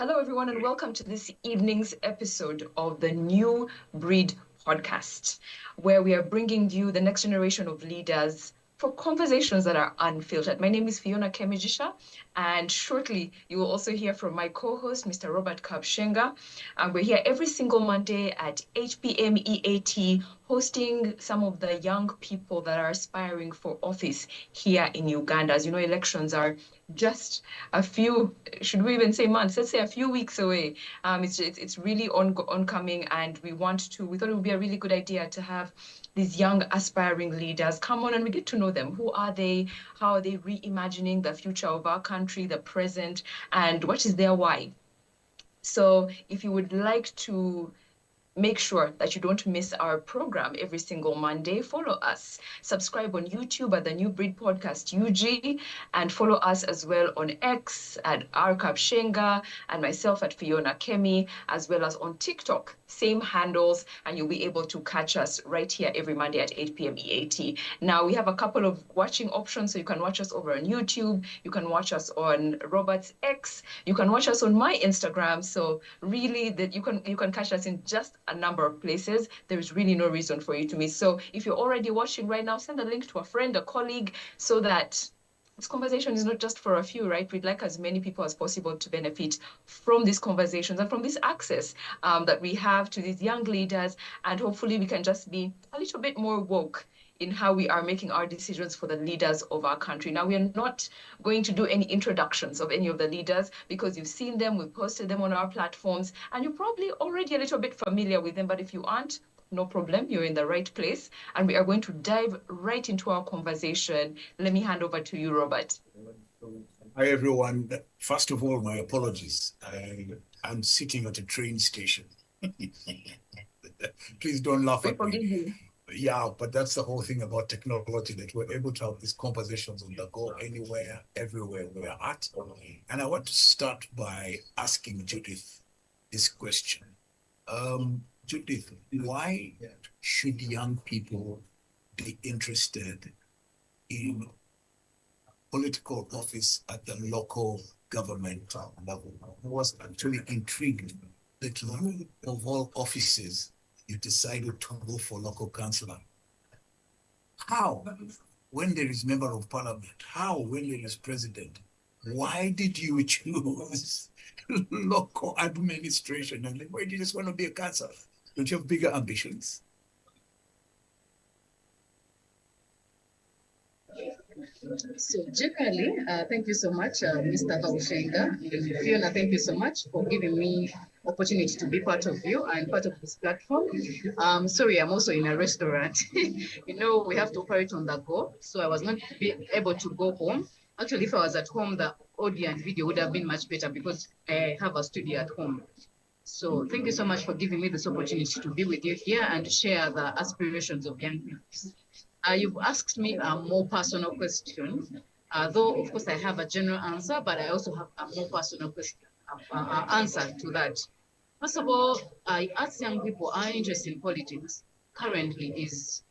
Hello, everyone, and welcome to this evening's episode of the New Breed podcast, where we are bringing you the next generation of leaders for conversations that are unfiltered. My name is Fiona Kemijisha, and shortly you will also hear from my co-host, Mr. Robert Kabshenga. We're here every single Monday at 8 p.m. EAT, hosting some of the young people that are aspiring for office here in Uganda. As you know, elections are just a few, should we even say months? Let's say a few weeks away. It's really oncoming, and we thought it would be a really good idea to have these young aspiring leaders come on and we get to know them. Who are they? How are they reimagining the future of our country, the present, and what is their why? So if you would like to make sure that you don't miss our program every single Monday, follow us. Subscribe on YouTube at the New Breed Podcast UG, and follow us as well on X at R Kapshenga and myself at Fiona Kemi, as well as on TikTok. Same handles, and you'll be able to catch us right here every Monday at 8 p.m. EAT. Now, we have a couple of watching options, so you can watch us over on YouTube, you can watch us on Robert's X, you can watch us on my Instagram. So really, that you can catch us in just a number of places. There is really no reason for you to miss. So if you're already watching right now, send a link to a friend, a colleague, so that this conversation is not just for a few, right? We'd like as many people as possible to benefit from these conversations and from this access that we have to these young leaders. And hopefully we can just be a little bit more woke in how we are making our decisions for the leaders of our country. Now, we are not going to do any introductions of any of the leaders because you've seen them, we've posted them on our platforms, and you're probably already a little bit familiar with them. But if you aren't, no problem, you're in the right place. And we are going to dive right into our conversation. Let me hand over to you, Robert. Hi, everyone. First of all, my apologies. I'm sitting at a train station. Please don't laugh at me. Yeah, but that's the whole thing about technology, that we're able to have these conversations on the go, anywhere, everywhere we're at. And I want to start by asking Judith this question. Judith, why should young people be interested in political office at the local government level? I was actually intrigued that of all offices, you decided to go for local councillor. How? When there is member of parliament? How? When there is president? Why did you choose local administration? And why do you just want to be a councillor? Don't you have bigger ambitions? So generally, thank you so much, Mr. Kaushenga. Fiona, thank you so much for giving me opportunity to be part of you and part of this platform. Sorry, I'm also in a restaurant. We have to operate on the go, so I was not able to go home. Actually, if I was at home, the audio and video would have been much better because I have a studio at home. So thank you so much for giving me this opportunity to be with you here and to share the aspirations of young people. You've asked me a more personal question, though of course I have a general answer, but I also have a more personal question, answer to that. First of all, I ask young people, our interest in politics currently is,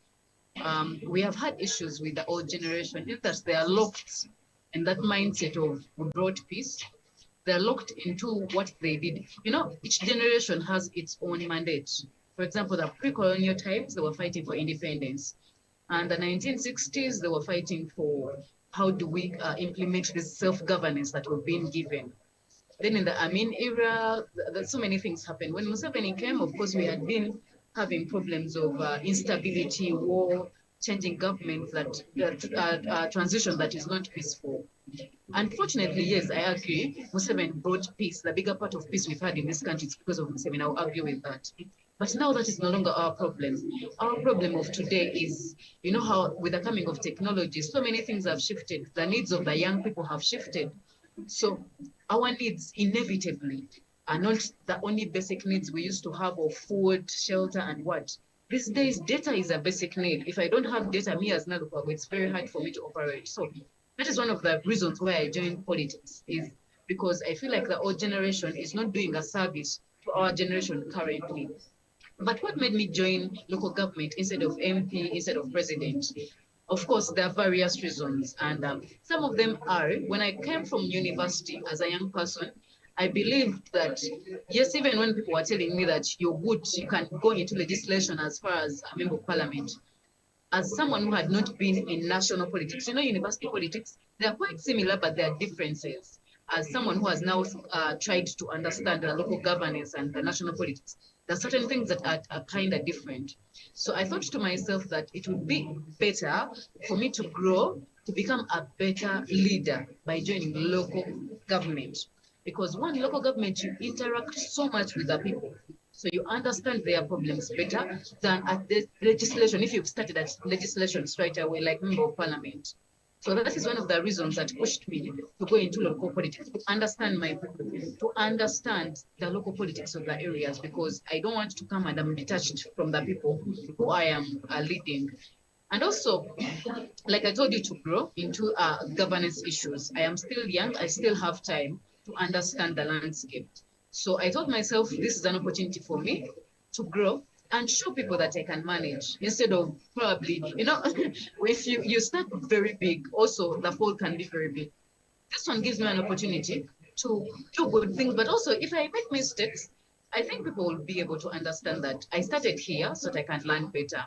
we have had issues with the old generation, in that they are locked in that mindset of we brought peace. They're locked into what they did. Each generation has its own mandate. For example, the pre-colonial times, they were fighting for independence. And the 1960s, they were fighting for how do we implement this self-governance that we've been given. Then in the Amin era, so many things happened. When Museveni came, of course, we had been having problems of instability, war, changing governments, that transition that is not peaceful. Unfortunately, yes, I agree. Museveni brought peace. The bigger part of peace we've had in this country is because of Museveni. I'll argue with that. But now that is no longer our problem. Our problem of today is, how with the coming of technology, so many things have shifted. The needs of the young people have shifted. So our needs inevitably are not the only basic needs we used to have of food, shelter, and what. These days, data is a basic need. If I don't have data, me as Nalukwago, it's very hard for me to operate. So that is one of the reasons why I joined politics, is because I feel like the old generation is not doing a service to our generation currently. But what made me join local government instead of MP, instead of president? Of course, there are various reasons. And some of them are, when I came from university as a young person, I believed that, yes, even when people were telling me that you're good, you can go into legislation as far as a member of parliament, as someone who had not been in national politics, university politics, they're quite similar, but there are differences. As someone who has now tried to understand the local governance and the national politics, there are certain things that are kind of different. So I thought to myself that it would be better for me to grow, to become a better leader by joining local government. Because one, local government, you interact so much with the people. So you understand their problems better than at the legislation, if you've started at legislation straight away, like member of parliament. So that is one of the reasons that pushed me to go into local politics, to understand my people, to understand the local politics of the areas, because I don't want to come and I'm detached from the people who I am leading. And also, like I told you, to grow into governance issues. I am still young, I still have time to understand the landscape. So I told myself, this is an opportunity for me to grow and show people that I can manage, instead of probably, if you start very big, also the fall can be very big. This one gives me an opportunity to do good things, but also if I make mistakes, I think people will be able to understand that I started here so that I can learn better.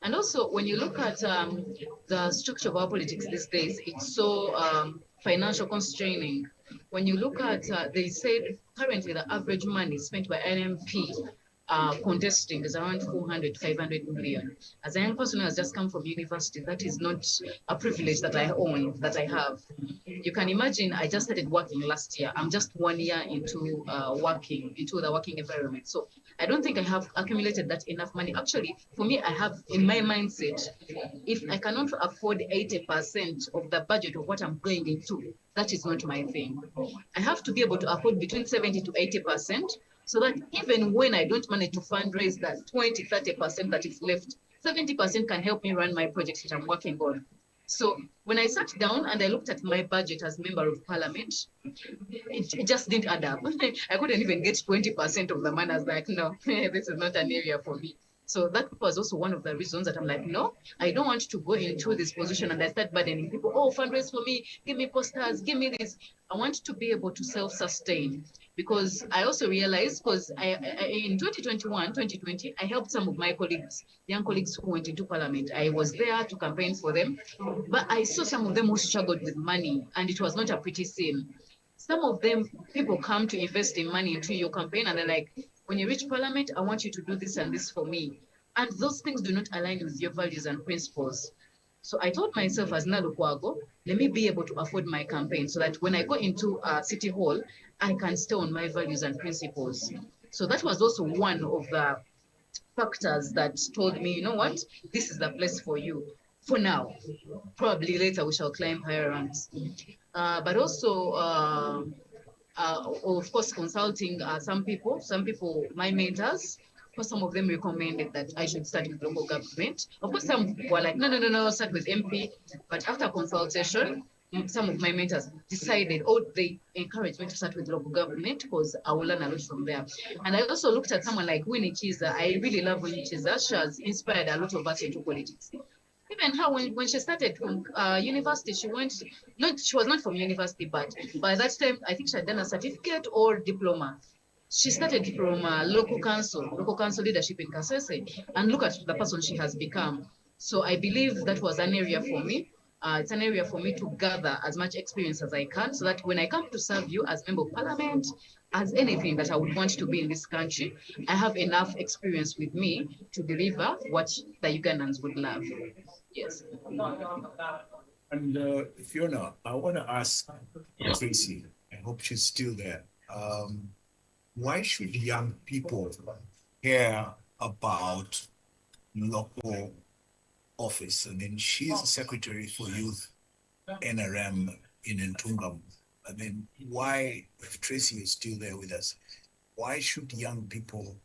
And also, when you look at the structure of our politics these days, it's so financial constraining. When you look at, they said currently the average money spent by NMP contesting is around 400 to 500 million. As a young person who has just come from university, that is not a privilege that I own, that I have. You can imagine, I just started working last year. I'm just 1 year into working, into the working environment. So I don't think I have accumulated that enough money. Actually, for me, I have in my mindset, if I cannot afford 80% of the budget of what I'm going into, that is not my thing. I have to be able to afford between 70 to 80%, so that even when I don't manage to fundraise that 20, 30% that is left, 70% can help me run my projects that I'm working on. So when I sat down and I looked at my budget as member of parliament, it just didn't add up. I couldn't even get 20% of the money. I was like, no, this is not an area for me. So that was also one of the reasons that I'm like, no, I don't want to go into this position and I start burdening people. Oh, fundraise for me, give me posters, give me this. I want to be able to self-sustain, because I also realized, because I in 2021, 2020, I helped some of my colleagues, young colleagues who went into parliament. I was there to campaign for them, but I saw some of them who struggled with money, and it was not a pretty scene. Some of them, people come to invest in money into your campaign, and they're like, when you reach parliament, I want you to do this and this for me. And those things do not align with your values and principles. So I told myself, as Nalukwago, let me be able to afford my campaign so that when I go into City Hall, I can stay on my values and principles. So that was also one of the factors that told me, you know what, this is the place for you. For now, probably later we shall climb higher ranks. But also, of course, consulting some people, my mentors. For some of them recommended that I should start with local government. Of course, some were like, no, start with MP. But after consultation, some of my mentors decided, they encouraged me to start with local government because I will learn a lot from there. And I also looked at someone like Winnie Chiza. I really love Winnie Chiza. She has inspired a lot of us into politics. Even her, when she started from university, she was not from university, but by that time, I think she had done a certificate or diploma. She started from local council leadership in Kasese, and look at the person she has become. So I believe that was an area for me. It's an area for me to gather as much experience as I can, so that when I come to serve you as member of parliament, as anything that I would want to be in this country, I have enough experience with me to deliver what the Ugandans would love. Yes. And Fiona, I want to ask Tracy, I hope she's still there. Why should young people care about local office? I mean, she's a secretary for youth NRM in Ntungam. I mean, why, if Tracy is still there with us, why should young people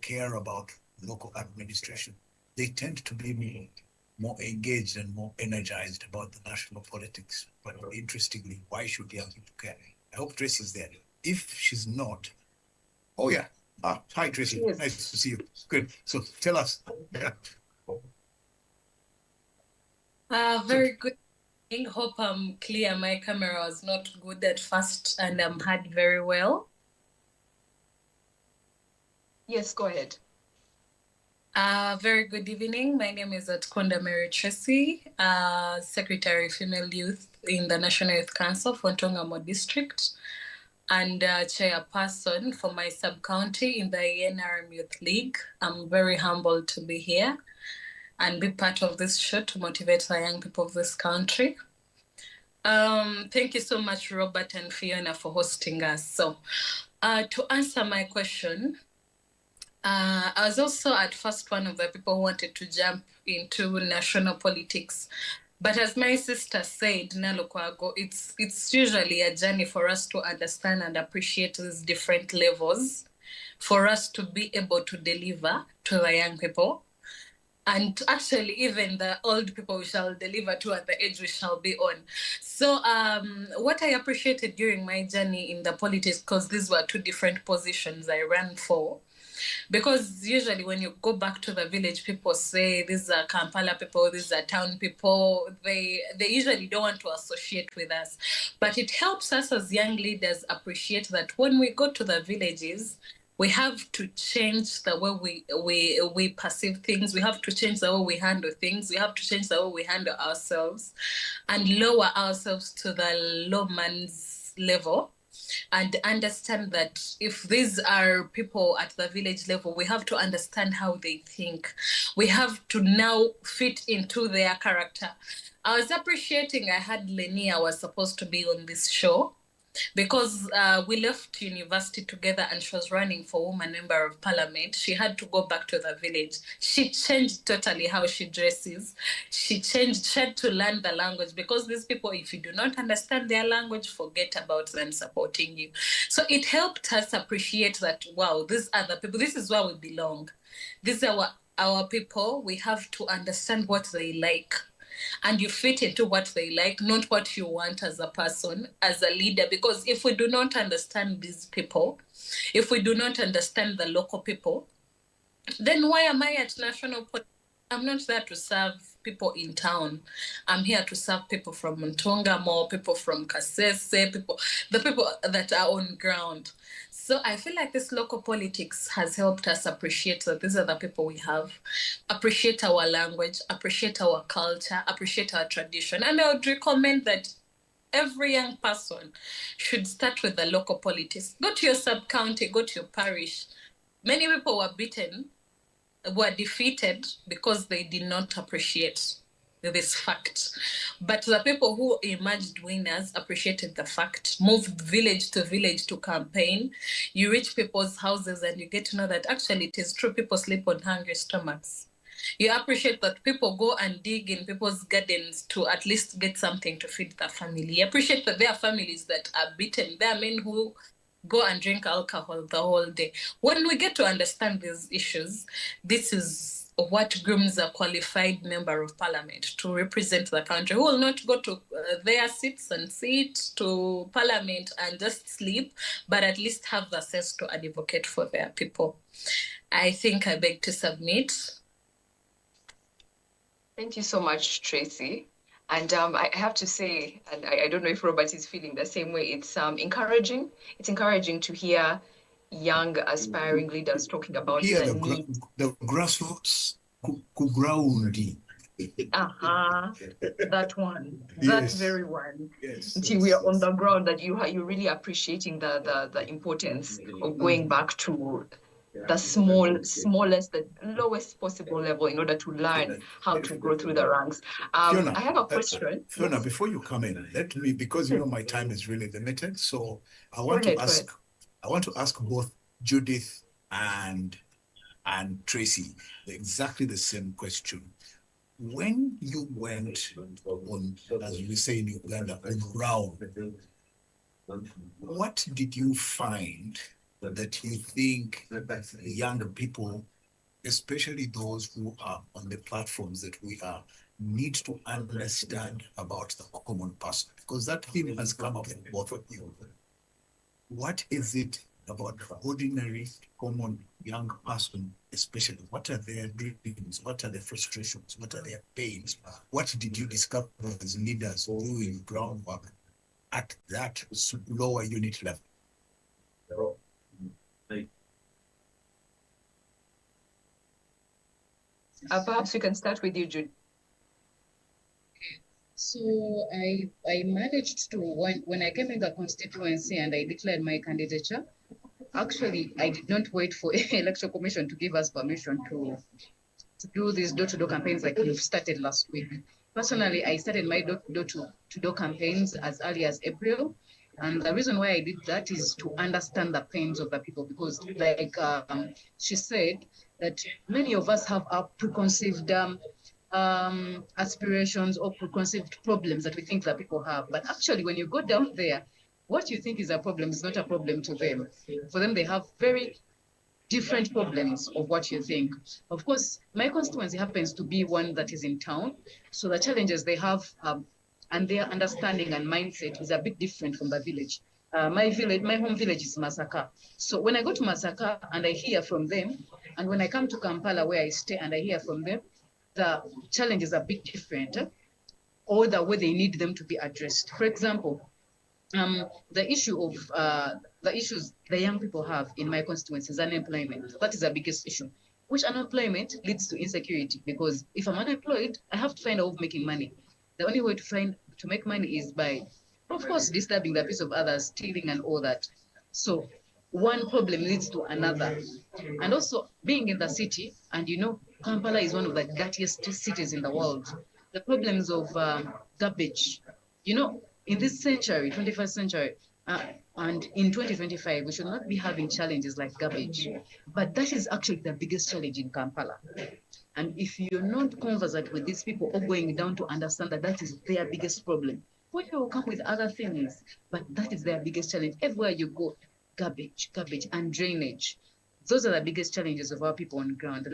care about local administration? They tend to be more engaged and more energized about the national politics. But interestingly, why should young people care? I hope Tracy is there. If she's not, oh yeah. Hi, Tracy. Yes. Nice to see you. Good. So tell us. Yeah. Very good Hope I'm clear. My camera was not good at first and I'm heard very well. Yes, go ahead. Very good evening. My name is Atukunda MaryTracy, Secretary Female Youth in the National Youth Council for Ntongamo District and chairperson for my sub-county in the ENRM Youth League. I'm very humbled to be here and be part of this show to motivate the young people of this country. Thank you so much, Robert and Fiona, for hosting us. So, to answer my question, I was also at first one of the people who wanted to jump into national politics. But as my sister said, Nalukwago, it's usually a journey for us to understand and appreciate these different levels, for us to be able to deliver to the young people. And actually, even the old people we shall deliver to at the age we shall be on. So what I appreciated during my journey in the politics, because these were two different positions I ran for, because usually when you go back to the village, people say these are Kampala people, these are town people. They usually don't want to associate with us. But it helps us as young leaders appreciate that when we go to the villages, we have to change the way we perceive things. We have to change the way we handle things. We have to change the way we handle ourselves and lower ourselves to the low man's level and understand that if these are people at the village level, we have to understand how they think. We have to now fit into their character. I was appreciating I had Lenia was supposed to be on this show, because we left university together and she was running for woman member of parliament. She had to go back to the village. She changed totally how she dresses. She had to learn the language, because these people, if you do not understand their language, forget about them supporting you. So it helped us appreciate that, wow, these are the people, this is where we belong. These are our people. We have to understand what they like. And you fit into what they like, not what you want as a person, as a leader. Because if we do not understand these people, if we do not understand the local people, then why am I at national politics? I'm not there to serve people in town. I'm here to serve people from Ntongamo, people from Kasese, the people that are on ground. So I feel like this local politics has helped us appreciate that these are the people we have, appreciate our language, appreciate our culture, appreciate our tradition. And I would recommend that every young person should start with the local politics. Go to your sub-county, go to your parish. Many people were defeated because they did not appreciate this fact. But the people who emerged winners appreciated the fact, moved village to village to campaign. You reach people's houses and you get to know that actually it is true, people sleep on hungry stomachs. You appreciate that people go and dig in people's gardens to at least get something to feed their family. You appreciate that there are families that are beaten. There are men who go and drink alcohol the whole day. When we get to understand these issues, this is what grooms a qualified member of parliament to represent the country, who will not go to their seats and sit to parliament and just sleep, but at least have the sense to advocate for their people. I think I beg to submit. Thank you so much, Tracy. And I have to say, and I don't know if Robert is feeling the same way, it's encouraging. It's encouraging to hear young aspiring leaders talking about the grassroots kugraundi. That one, that very one. Until we are on the ground, that you're really appreciating the importance of going back to the smallest, the lowest possible level in order to learn how to grow through the ranks. Fiona, I have a question. Fiona, before you come in, let me, because you know my time is really limited, so I want to ask both Judith and Tracy exactly the same question. When you went on, as we say in Uganda, on ground, what did you find that you think young people, especially those who are on the platforms that we are, need to understand about the common person? Because that theme has come up in both of you. What is it about ordinary, common young person, especially? What are their dreams? What are their frustrations? What are their pains? What did you discover as leaders doing groundwork at that lower unit level? Perhaps we can start with you, Jude. So I managed to, when I came in the constituency and I declared my candidature, actually, I did not wait for Electoral Commission to give us permission to do these door-to-door campaigns like you've started last week. Personally, I started my door-to-door campaigns as early as April. And the reason why I did that is to understand the pains of the people, because like she said, that many of us have our preconceived aspirations or preconceived problems that we think that people have. But actually, when you go down there, what you think is a problem is not a problem to them. For them, they have very different problems of what you think. Of course, my constituency happens to be one that is in town. So the challenges they have and their understanding and mindset is a bit different from the village. My home village is Masaka. So when I go to Masaka and I hear from them, and when I come to Kampala where I stay and I hear from them, the challenges are a bit different, or the way they need them to be addressed. For example, the issues the young people have in my constituency is unemployment. That is the biggest issue, which unemployment leads to insecurity, because if I'm unemployed, I have to find a way of making money. The only way to make money is by, of course, disturbing the peace of others, stealing and all that. So one problem leads to another. And also being in the city, and Kampala is one of the dirtiest cities in the world. The problems of garbage, in this century, 21st century, and in 2025, we should not be having challenges like garbage. But that is actually the biggest challenge in Kampala. And if you're not conversant with these people or going down to understand that that is their biggest problem, we will come with other things, but that is their biggest challenge. Everywhere you go, garbage, and drainage. Those are the biggest challenges of our people on the ground.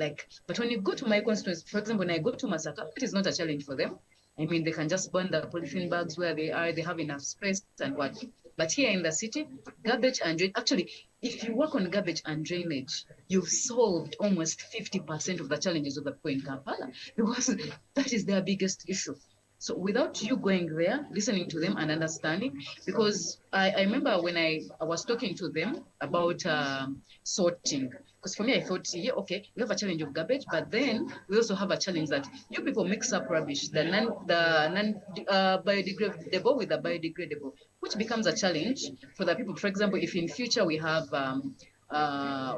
But when you go to my constituency, for example, when I go to Masaka, it is not a challenge for them. I mean, they can just burn the polythene bags where they are. They have enough space and what. But here in the city, garbage and drainage. Actually, if you work on garbage and drainage, you've solved almost 50% of the challenges of the people in Kampala, because that is their biggest issue. So without you going there, listening to them and understanding, because I remember when I was talking to them about sorting, because for me, I thought, yeah, okay, we have a challenge of garbage, but then we also have a challenge that you people mix up rubbish, the non-biodegradable with the biodegradable, which becomes a challenge for the people. For example, if in future we have,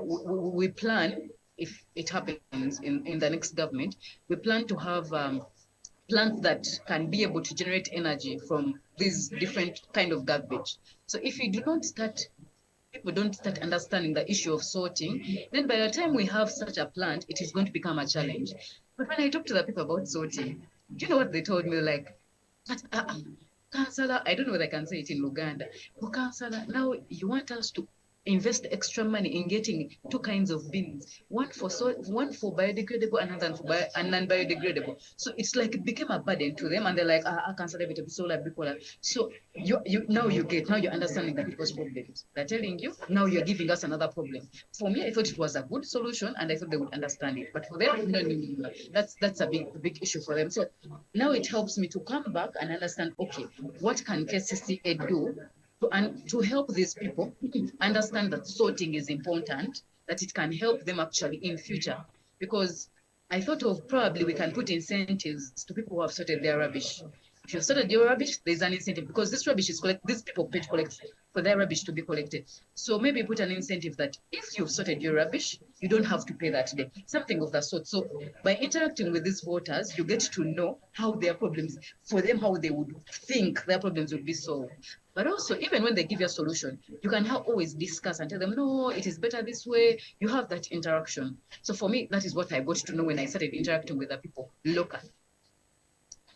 we plan, if it happens in the next government, we plan to have plants that can be able to generate energy from these different kind of garbage. So if you do not start, people don't start understanding the issue of sorting, then by the time we have such a plant, it is going to become a challenge. But when I talk to the people about sorting, do you know what they told me? Like, Councillor, I don't know whether I can say it in Luganda. But Councillor, now you want us to invest extra money in getting two kinds of bins, one for biodegradable and another for non-biodegradable. So it's like it became a burden to them, and they're like, I can't sell it, so like bipolar. So now you're understanding the people's problems. They're telling you, now you're giving us another problem. For me, I thought it was a good solution and I thought they would understand it. But for them, no. That's a big issue for them. So now it helps me to come back and understand, okay, what can KCCA do to help these people understand that sorting is important, that it can help them actually in future. Because I thought of probably we can put incentives to people who have sorted their rubbish. If you've sorted your rubbish, there's an incentive, because this rubbish is collected, these people pay to collect for their rubbish to be collected. So maybe put an incentive that if you've sorted your rubbish, you don't have to pay that day, something of that sort. So by interacting with these voters, you get to know how their problems, for them, how they would think their problems would be solved. But also, even when they give you a solution, you can always discuss and tell them, no, it is better this way. You have that interaction. So for me, that is what I got to know when I started interacting with the people locally.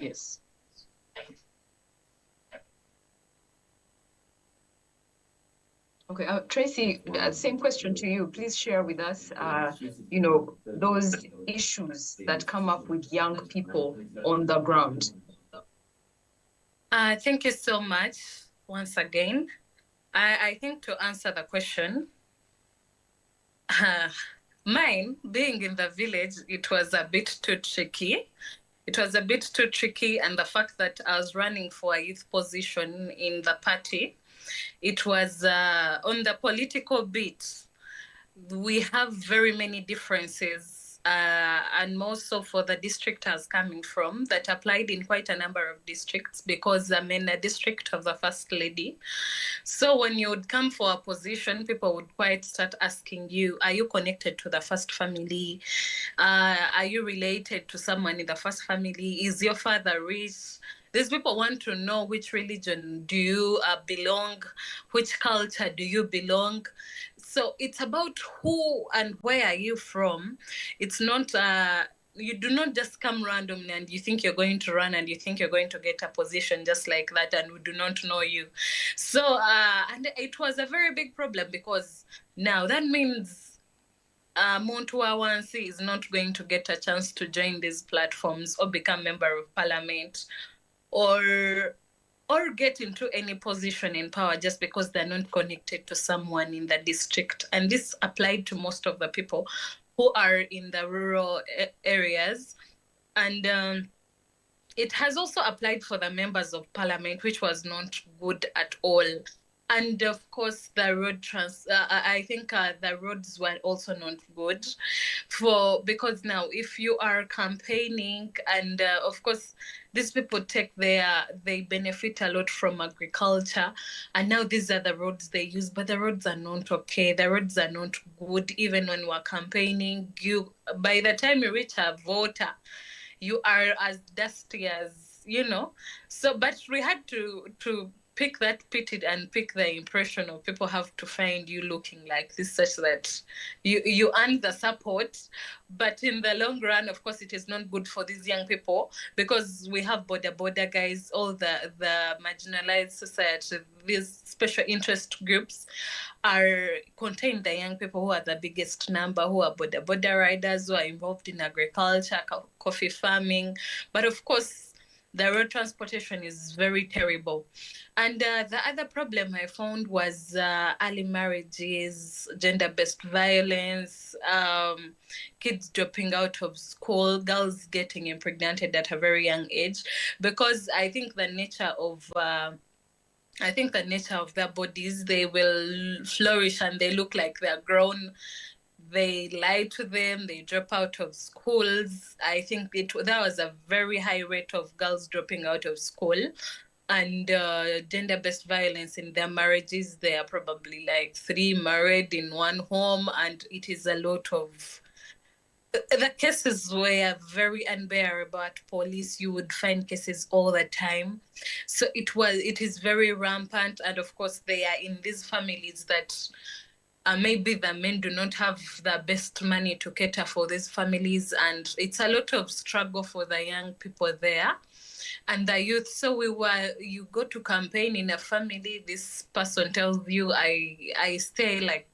Yes. Okay, Tracy, same question to you. Please share with us, those issues that come up with young people on the ground. Thank you so much once again. I think to answer the question, Mine, being in the village, it was a bit too tricky. It was a bit too tricky, and the fact that I was running for a youth position in the party, it was on the political beat. We have very many differences, and more so for the district I was coming from, that applied in quite a number of districts because I'm in a district of the First Lady. So when you would come for a position, people would quite start asking you, are you connected to the first family? Are you related to someone in the first family? Is your father rich? These people want to know which religion do you belong, which culture do you belong. So it's about who and where are you from. It's not you do not just come randomly and you think you're going to run and you think you're going to get a position just like that, and we do not know you. So and it was a very big problem, because now that means Muntu Awansi is not going to get a chance to join these platforms or become member of parliament or get into any position in power just because they're not connected to someone in the district. And this applied to most of the people who are in the rural areas. And it has also applied for the members of parliament, which was not good at all. And of course, the road I think the roads were also not good because now if you are campaigning, and of course, these people they benefit a lot from agriculture, and now these are the roads they use, but the roads are not okay. The roads are not good. Even when we're campaigning, by the time you reach a voter, you are as dusty as, So, but we had to pick that pitted and pick the impression of people have to find you looking like this, such that you earn the support. But in the long run, of course, it is not good for these young people, because we have border guys, all the marginalized society, these special interest groups contain the young people who are the biggest number, who are border riders, who are involved in agriculture, coffee farming. But of course, the road transportation is very terrible. And the other problem I found was early marriages, gender-based violence, kids dropping out of school, girls getting impregnated at a very young age, because I think the nature of their bodies, they will flourish and they look like they're grown. They lie to them, they drop out of schools. I think there was a very high rate of girls dropping out of school, and gender-based violence in their marriages. They are probably like 3 married in one home, and it is a lot of... The cases were very unbearable at police. You would find cases all the time. So it is very rampant. And of course, they are in these families that maybe the men do not have the best money to cater for these families. And it's a lot of struggle for the young people there and the youth. So you go to campaign in a family, this person tells you, I stay like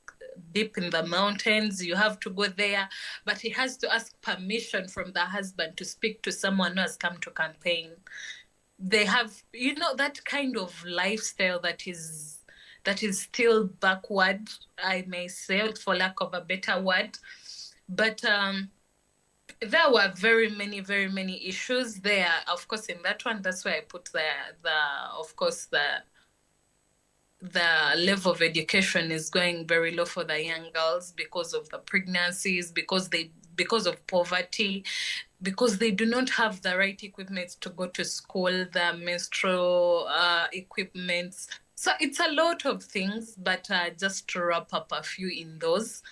deep in the mountains, you have to go there, but he has to ask permission from the husband to speak to someone who has come to campaign. They have, that kind of lifestyle that is still backward, I may say, for lack of a better word. But there were very many issues there. Of course, in that one, that's where I put the level of education is going very low for the young girls because of the pregnancies, because of poverty, because they do not have the right equipment to go to school, the menstrual equipments. So it's a lot of things, but just to wrap up a few in those.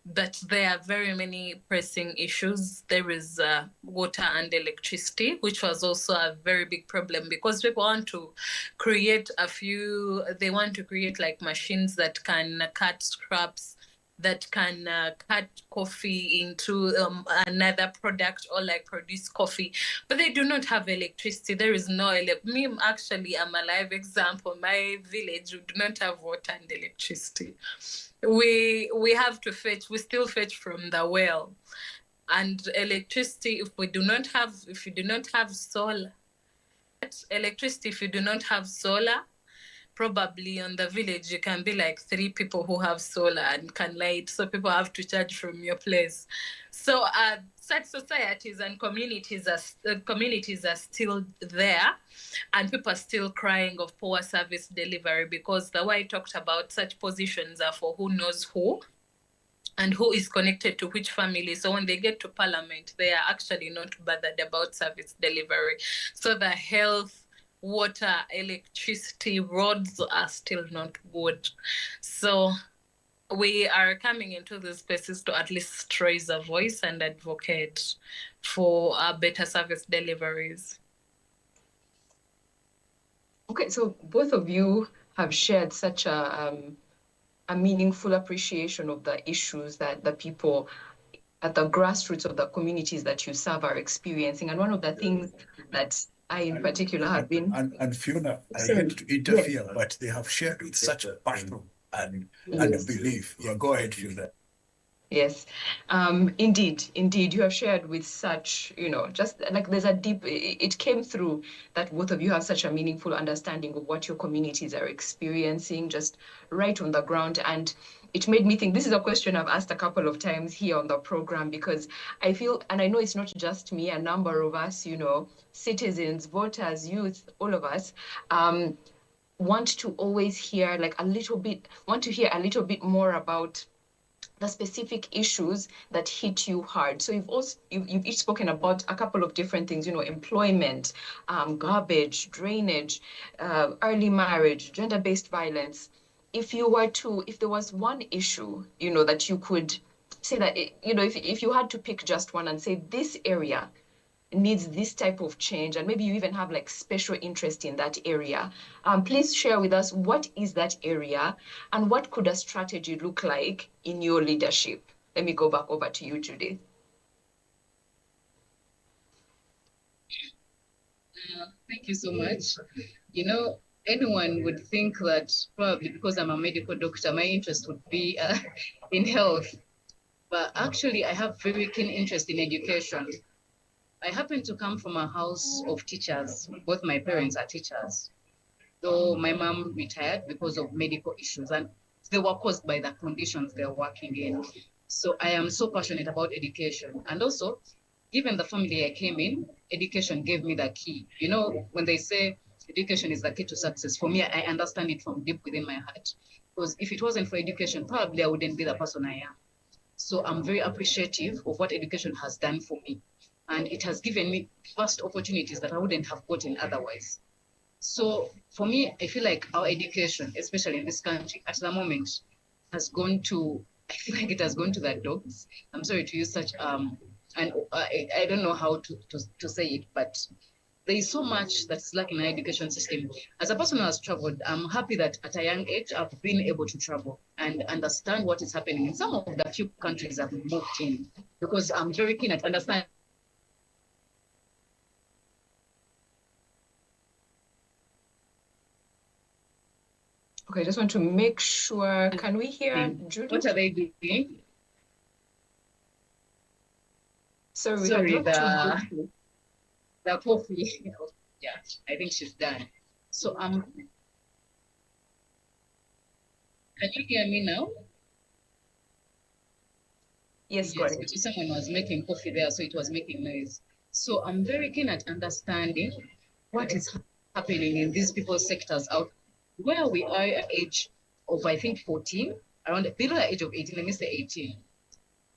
But there are very many pressing issues. There is water and electricity, which was also a very big problem, because people want to create like machines that can cut scraps, that can cut coffee into another product, or like produce coffee, but they do not have electricity. There is no I'm a live example. My village, we do not have water and electricity. We still fetch from the well. And electricity, if you do not have solar, probably on the village, you can be like 3 people who have solar and can light. So people have to charge from your place. So such societies and communities are still there, and people are still crying of poor service delivery, because the way I talked about, such positions are for who knows who and who is connected to which family. So when they get to parliament, they are actually not bothered about service delivery. So the health, water, electricity, roads are still not good. So we are coming into these spaces to at least raise a voice and advocate for better service deliveries. Okay, so both of you have shared such a meaningful appreciation of the issues that the people at the grassroots of the communities that you serve are experiencing. And one of the things that I in particular have been... And Fiona, I hate to interfere, yes, but they have shared with such a passion and belief. Yeah, go ahead, Fiona. Yes, indeed, you have shared with such, just like there's a deep, it came through that both of you have such a meaningful understanding of what your communities are experiencing, just right on the ground. And it made me think, this is a question I've asked a couple of times here on the program, because I feel, and I know it's not just me, a number of us, citizens, voters, youth, all of us, want to always hear a little bit more about the specific issues that hit you hard. So you've each spoken about a couple of different things, employment, garbage, drainage, early marriage, gender-based violence. If there was one issue, that you could say that, if you had to pick just one and say this area needs this type of change, and maybe you even have special interest in that area, please share with us, what is that area and what could a strategy look like in your leadership? Let me go back over to you, Judith. Thank you so much. Anyone would think that probably because I'm a medical doctor, my interest would be in health. But actually, I have very keen interest in education. I happen to come from a house of teachers. Both my parents are teachers, though my mom retired because of medical issues, and they were caused by the conditions they're working in. So I am so passionate about education. And also, given the family I came in, education gave me the key. When they say education is the key to success, for me, I understand it from deep within my heart. Because if it wasn't for education, probably I wouldn't be the person I am. So I'm very appreciative of what education has done for me. And it has given me vast opportunities that I wouldn't have gotten otherwise. So for me, I feel like our education, especially in this country, at the moment, I feel like it has gone to the dogs. I'm sorry to use such, and I don't know how to say it, but there is so much that's lacking in our education system. As a person who has traveled, I'm happy that at a young age, I've been able to travel and understand what is happening in some of the few countries I've moved in, because I'm very keen at understanding. Okay, I just want to make sure, can we hear Judith? What are they doing? Sorry, the coffee. Yeah, I think she's done. So can you hear me now? Yes, go ahead. Someone was making coffee there, so it was making noise. So I'm very keen at understanding what is happening in these people's sectors out where we are at age of, I think, 14, around below the age of 18, let me say 18.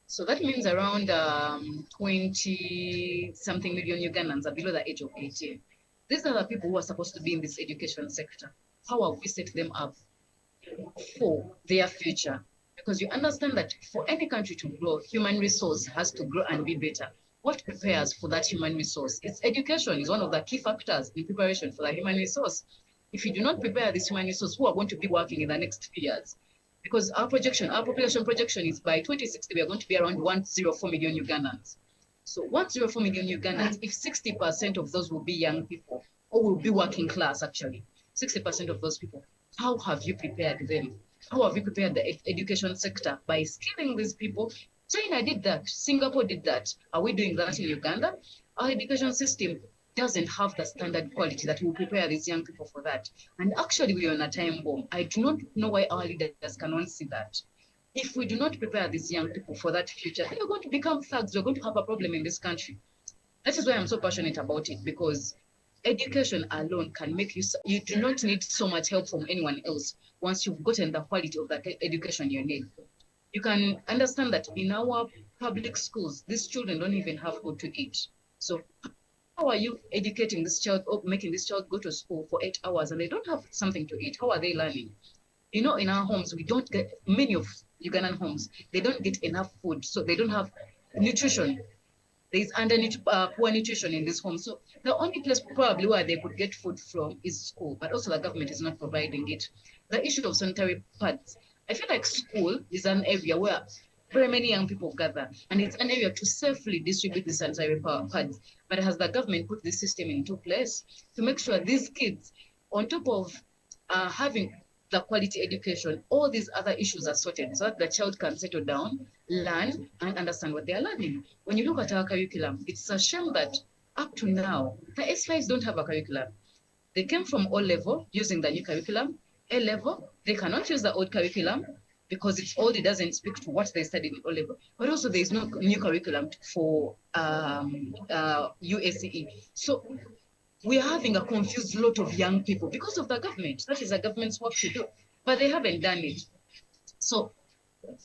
So that means around 20-something million Ugandans are below the age of 18. These are the people who are supposed to be in this education sector. How have we set them up for their future? Because you understand that for any country to grow, human resource has to grow and be better. What prepares for that human resource? It's education is one of the key factors in preparation for the human resource. If you do not prepare this human resource, who are going to be working in the next few years? Because our population projection is by 2060, we are going to be around 104 million Ugandans. So 104 million Ugandans, if 60% of those will be young people, or will be working class actually, 60% of those people, how have you prepared them? How have you prepared the education sector? By skilling these people. China did that, Singapore did that. Are we doing that in Uganda? Our education system, doesn't have the standard quality that will prepare these young people for that. And actually, we are on a time bomb. I do not know why our leaders cannot see that. If we do not prepare these young people for that future, they are going to become thugs. We're going to have a problem in this country. That is why I'm so passionate about it, because education alone can make you do not need so much help from anyone else once you've gotten the quality of that education you need. You can understand that in our public schools, these children don't even have food to eat. So how are you educating this child or making this child go to school for 8 hours and they don't have something to eat? How are they learning? You know, in our homes, we don't get, many of Ugandan homes, they don't get enough food. So they don't have nutrition. There's poor nutrition in this home. So the only place probably where they could get food from is school, but also the government is not providing it. The issue of sanitary pads, I feel like school is an area where very many young people gather, and it's an area to safely distribute the sanitary pads. But has the government put this system into place to make sure these kids, on top of having the quality education, all these other issues are sorted so that the child can settle down, learn, and understand what they are learning. When you look at our curriculum, it's a shame that up to now, the S5s don't have a curriculum. They came from O level using the new curriculum. A level, they cannot use the old curriculum because it's old, it doesn't speak to what they studied in O level. But also there is no new curriculum for UACE. So we are having a confused lot of young people because of the government. That is the government's work to do, but they haven't done it. So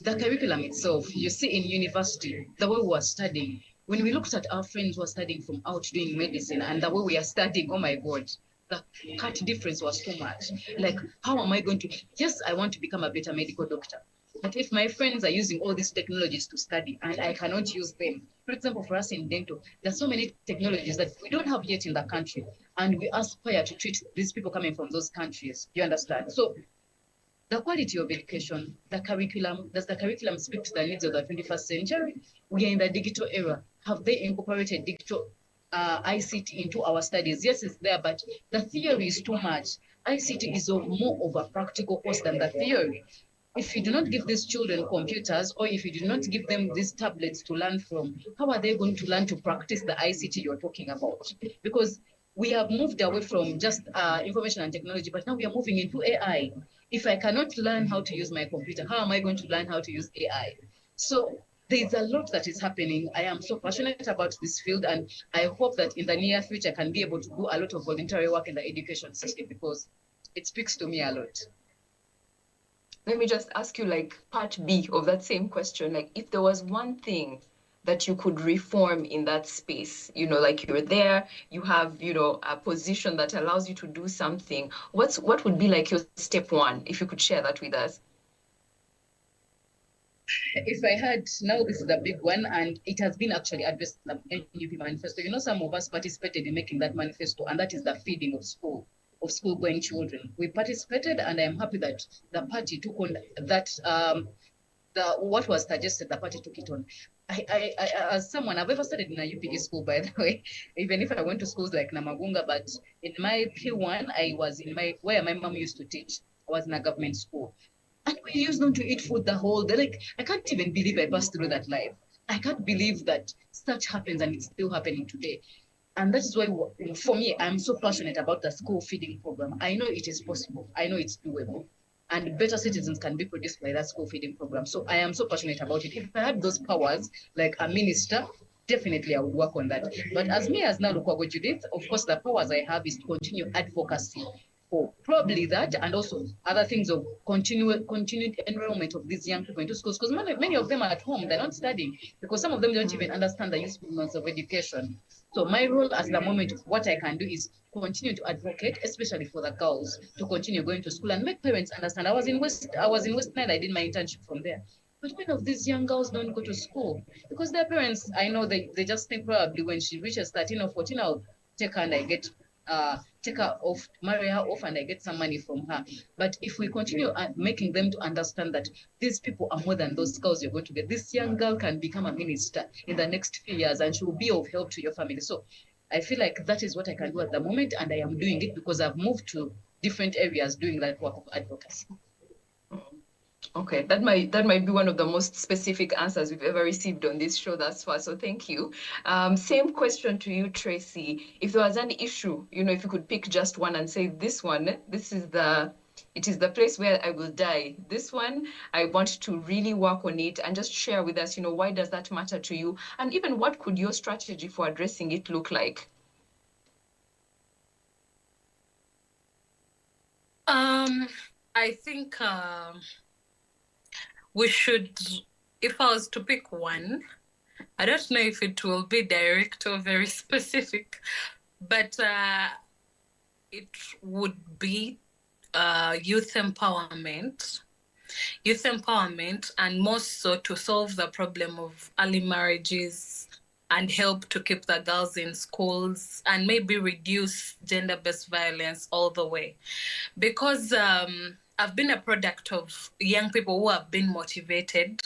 the curriculum itself, you see in university, the way we are studying, when we looked at our friends who are studying from out doing medicine and the way we are studying, oh my God, the cut difference was too much. Like, how am I going to, yes, I want to become a better medical doctor. But if my friends are using all these technologies to study and I cannot use them, for example, for us in dental, there's so many technologies that we don't have yet in the country. And we aspire to treat these people coming from those countries. You understand? So the quality of education, the curriculum, does the curriculum speak to the needs of the 21st century? We are in the digital era. Have they incorporated digital ICT into our studies? Yes, it's there, but the theory is too much. ICT is more of a practical course than the theory. If you do not give these children computers, or if you do not give them these tablets to learn from, how are they going to learn to practice the ICT you're talking about? Because we have moved away from just information and technology, but now we are moving into AI. If I cannot learn how to use my computer, how am I going to learn how to use AI? So there's a lot that is happening. I am so passionate about this field, and I hope that in the near future, I can be able to do a lot of voluntary work in the education system because it speaks to me a lot. Let me just ask you, like, part B of that same question. Like, if there was one thing that you could reform in that space, you know, like you're there, you have, you know, a position that allows you to do something, what would be like your step one, if you could share that with us? If I had, now this is a big one, and it has been actually addressed in the NUP manifesto. You know, some of us participated in making that manifesto, and that is the feeding of school-going children. We participated, and I'm happy that the party took on that, what was suggested, the party took it on. I as someone, I've ever studied in a UPE school, by the way, even if I went to schools like Namagunga, but in my P1, I was in where my mom used to teach. I was in a government school. And we used not to eat food the whole day. Like, I can't even believe I passed through that life. I can't believe that such happens and it's still happening today. And that is why, for me, I'm so passionate about the school feeding program. I know it is possible. I know it's doable. And better citizens can be produced by that school feeding program. So I am so passionate about it. If I had those powers, like a minister, definitely I would work on that. But as me as Nalukwago Judith, of course, the powers I have is to continue advocacy for probably that, and also other things of continued enrollment of these young people into schools, because many of them are at home, they're not studying, because some of them don't even understand the usefulness of education. So my role at the moment, what I can do is continue to advocate, especially for the girls, to continue going to school and make parents understand. I was in West Nile, I did my internship from there. But many of these young girls don't go to school because their parents, I know they just think probably when she reaches 13 or 14, I'll take her and I get take her off, marry her off, and I get some money from her. But if we continue making them to understand that these people are more than those girls you're going to get, this young girl can become a minister in the next few years and she will be of help to your family. So I feel like that is what I can do at the moment, and I am doing it because I've moved to different areas doing that work of advocacy. Okay, that might be one of the most specific answers we've ever received on this show thus far. So thank you. Same question to you, Tracy. If there was an issue, if you could pick just one and say this one, it is the place where I will die. This one, I want to really work on it, and just share with us, why does that matter to you? And even what could your strategy for addressing it look like? I think we should, if I was to pick one, I don't know if it will be direct or very specific, but it would be youth empowerment, and more so to solve the problem of early marriages and help to keep the girls in schools and maybe reduce gender-based violence all the way. Because I've been a product of young people who have been motivated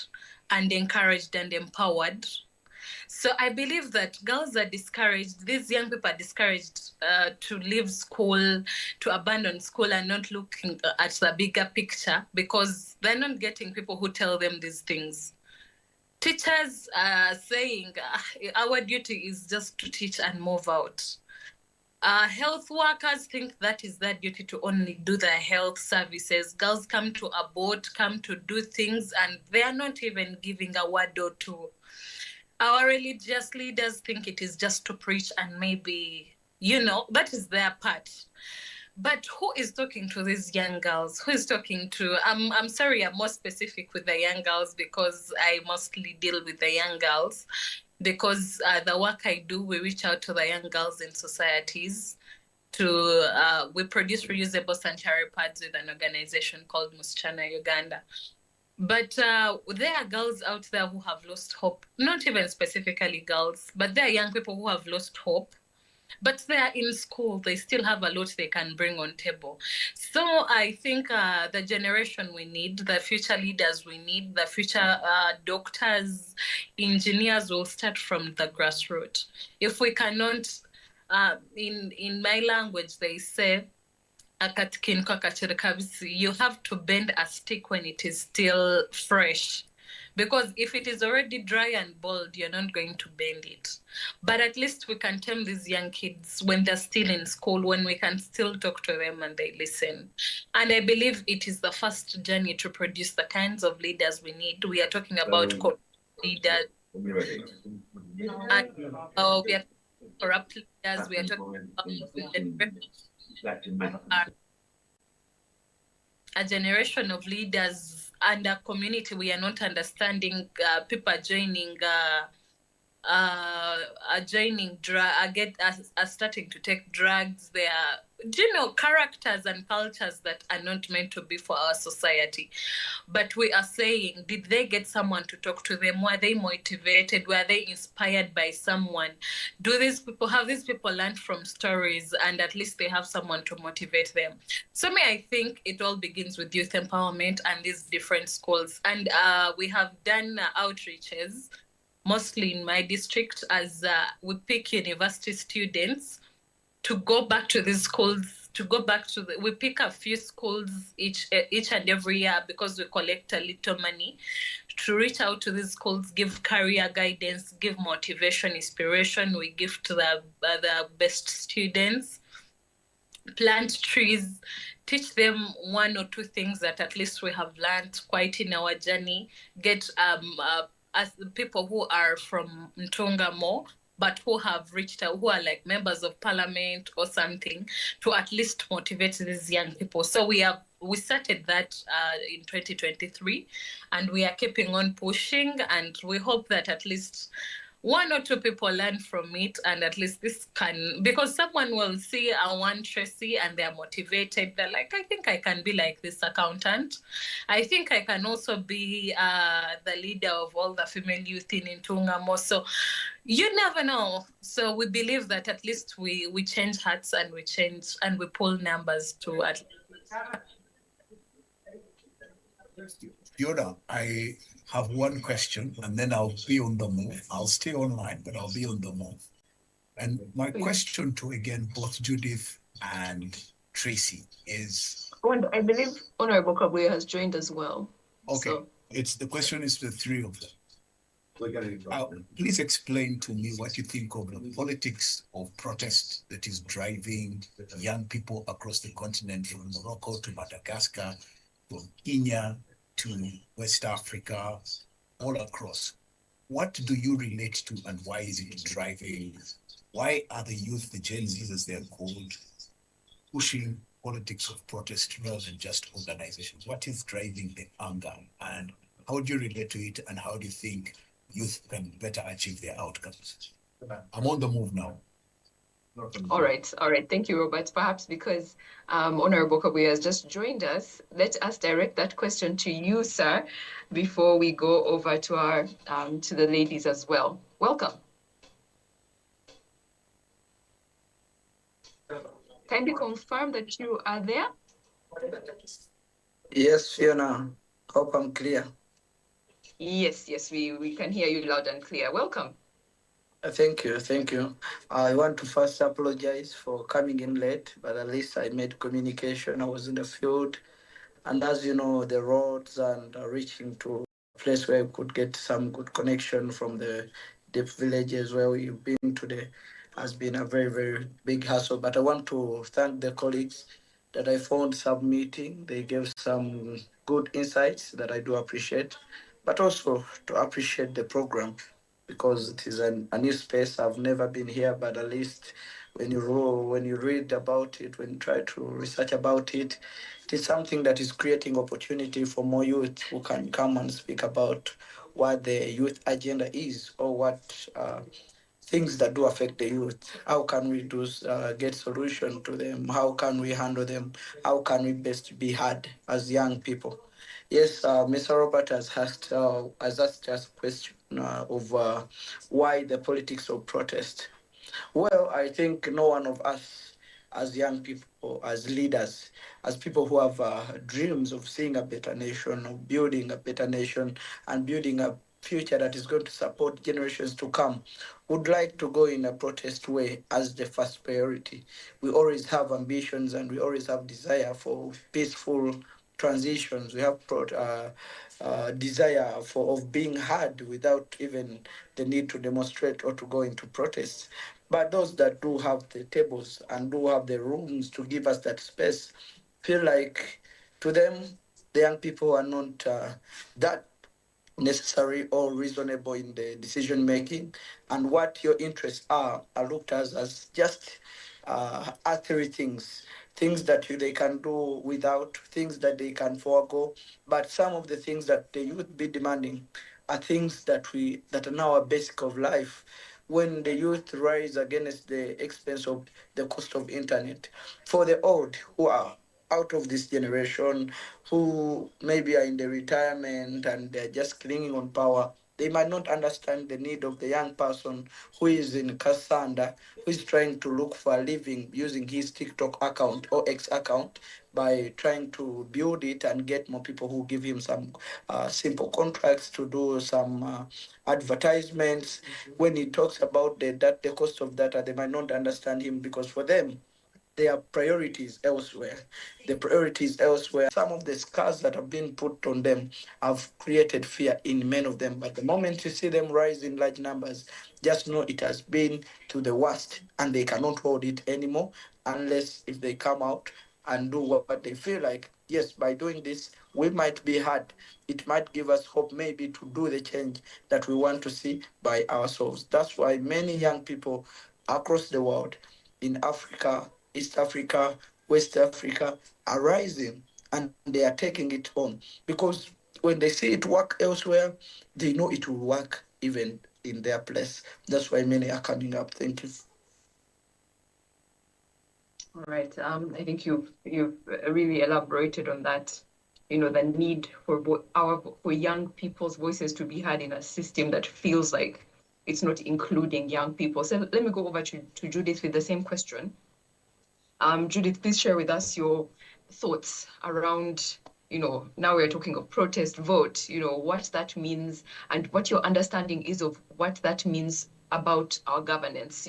and encouraged and empowered. So I believe that girls are discouraged, these young people are discouraged to leave school, to abandon school and not looking at the bigger picture because they're not getting people who tell them these things. Teachers are saying our duty is just to teach and move out. Health workers think that is their duty to only do their health services. Girls come to abort, come to do things, and they are not even giving a word or two. Our religious leaders think it is just to preach and maybe, that is their part. But who is talking to these young girls? Who is talking to, I'm sorry, I'm more specific with the young girls because I mostly deal with the young girls. Because the work I do, we reach out to the young girls in societies we produce reusable sanitary pads with an organization called Musichana Uganda. But there are girls out there who have lost hope, not even specifically girls, but there are young people who have lost hope. But they are in school, they still have a lot they can bring on table. So I think the generation we need, the future leaders we need, the future doctors, engineers will start from the grassroots. If we cannot, in my language, they say, you have to bend a stick when it is still fresh. Because if it is already dry and bald, you're not going to bend it. But at least we can tell these young kids when they're still in school, when we can still talk to them and they listen. And I believe it is the first journey to produce the kinds of leaders we need. We are talking about leaders. We are corrupt leaders. We are talking about a generation of leaders and a community we are not understanding. People are starting to take drugs. They are, characters and cultures that are not meant to be for our society. But we are saying, did they get someone to talk to them? Were they motivated? Were they inspired by someone? Have these people learned from stories and at least they have someone to motivate them? So I think it all begins with youth empowerment and these different schools. And we have done outreaches mostly in my district as we pick university students to go back to these schools, we pick a few schools each and every year because we collect a little money to reach out to these schools, give career guidance, give motivation, inspiration. We give to the best students, plant trees, teach them one or two things that at least we have learned quite in our journey, get as the people who are from Ntonga more, but who have reached out, who are like members of parliament or something, to at least motivate these young people. So we started that in 2023, and we are keeping on pushing, and we hope that at least one or two people learn from it, and at least this can, because someone will see a one Tracy and they're motivated. They're like, I think I can be like this accountant. I think I can also be the leader of all the female youth in Ntungamo. So you never know. So we believe that at least we change hearts and we pull numbers to at least. Fiona, I have one question and then I'll be on the move. I'll stay online, but I'll be on the move. And my question to, again, both Judith and Tracy is... And I believe Honorable Kabuye has joined as well. Okay, So, the question is to the three of them. Please explain to me what you think of the politics of protest that is driving young people across the continent, from Morocco to Madagascar, from Kenya to West Africa, all across. What do you relate to, and why is it driving? Why are the youth, the Gen Zs as they're called, pushing politics of protest rather than just organization? What is driving the anger, and how do you relate to it, and how do you think youth can better achieve their outcomes? I'm on the move now. all right. Thank you, Robert. Perhaps because Honorable Kabuye has just joined us, let us direct that question to you, sir, before we go over to our to the ladies as well. Welcome. Kindly confirm that you are there. Yes, Fiona. Hope I'm clear. Yes, we can hear you loud and clear. Welcome. Thank you. I want to first apologize for coming in late, but at least I made communication. I was in the field, and as you know, the roads and reaching to a place where we could get some good connection from the deep villages where we've been today has been a very, very big hassle. But I want to thank the colleagues that I found submitting. They gave some good insights that I do appreciate, but also to appreciate the program because it is a new space. I've never been here, but at least when you read about it, when you try to research about it, it is something that is creating opportunity for more youth who can come and speak about what the youth agenda is or what things that do affect the youth. How can we get solution to them? How can we handle them? How can we best be heard as young people? Yes, Mr. Robert has asked us a question of why the politics of protest. Well, I think no one of us, as young people, as leaders, as people who have dreams of seeing a better nation, of building a better nation, and building a future that is going to support generations to come, would like to go in a protest way as the first priority. We always have ambitions and we always have desire for peaceful transitions. We have desire of being heard without even the need to demonstrate or to go into protest. But those that do have the tables and do have the rooms to give us that space feel like to them, the young people are not that necessary or reasonable in the decision making, and what your interests are looked at as just artery things that they can do without, things that they can forego. But some of the things that the youth be demanding are things that are now a basic of life. When the youth rise against the expense of the cost of internet, for the old who are out of this generation, who maybe are in the retirement and they're just clinging on power, they might not understand the need of the young person who is in Kasanda, who is trying to look for a living using his TikTok account or X account by trying to build it and get more people who give him some simple contracts to do some advertisements. When he talks about the cost of data, they might not understand him because for them, their priorities elsewhere. The priorities elsewhere. Some of the scars that have been put on them have created fear in many of them. But the moment you see them rise in large numbers, just know it has been to the worst and they cannot hold it anymore unless if they come out and do what they feel like. Yes, by doing this, we might be hard. It might give us hope maybe to do the change that we want to see by ourselves. That's why many young people across the world, in Africa, East Africa, West Africa, are rising and they are taking it on because when they see it work elsewhere, they know it will work even in their place. That's why many are coming up. Thank you. All right. I think you've really elaborated on that. The need for for young people's voices to be heard in a system that feels like it's not including young people. So let me go over to Judith with the same question. Judith, please share with us your thoughts around, now we're talking of protest vote, what that means and what your understanding is of what that means about our governance.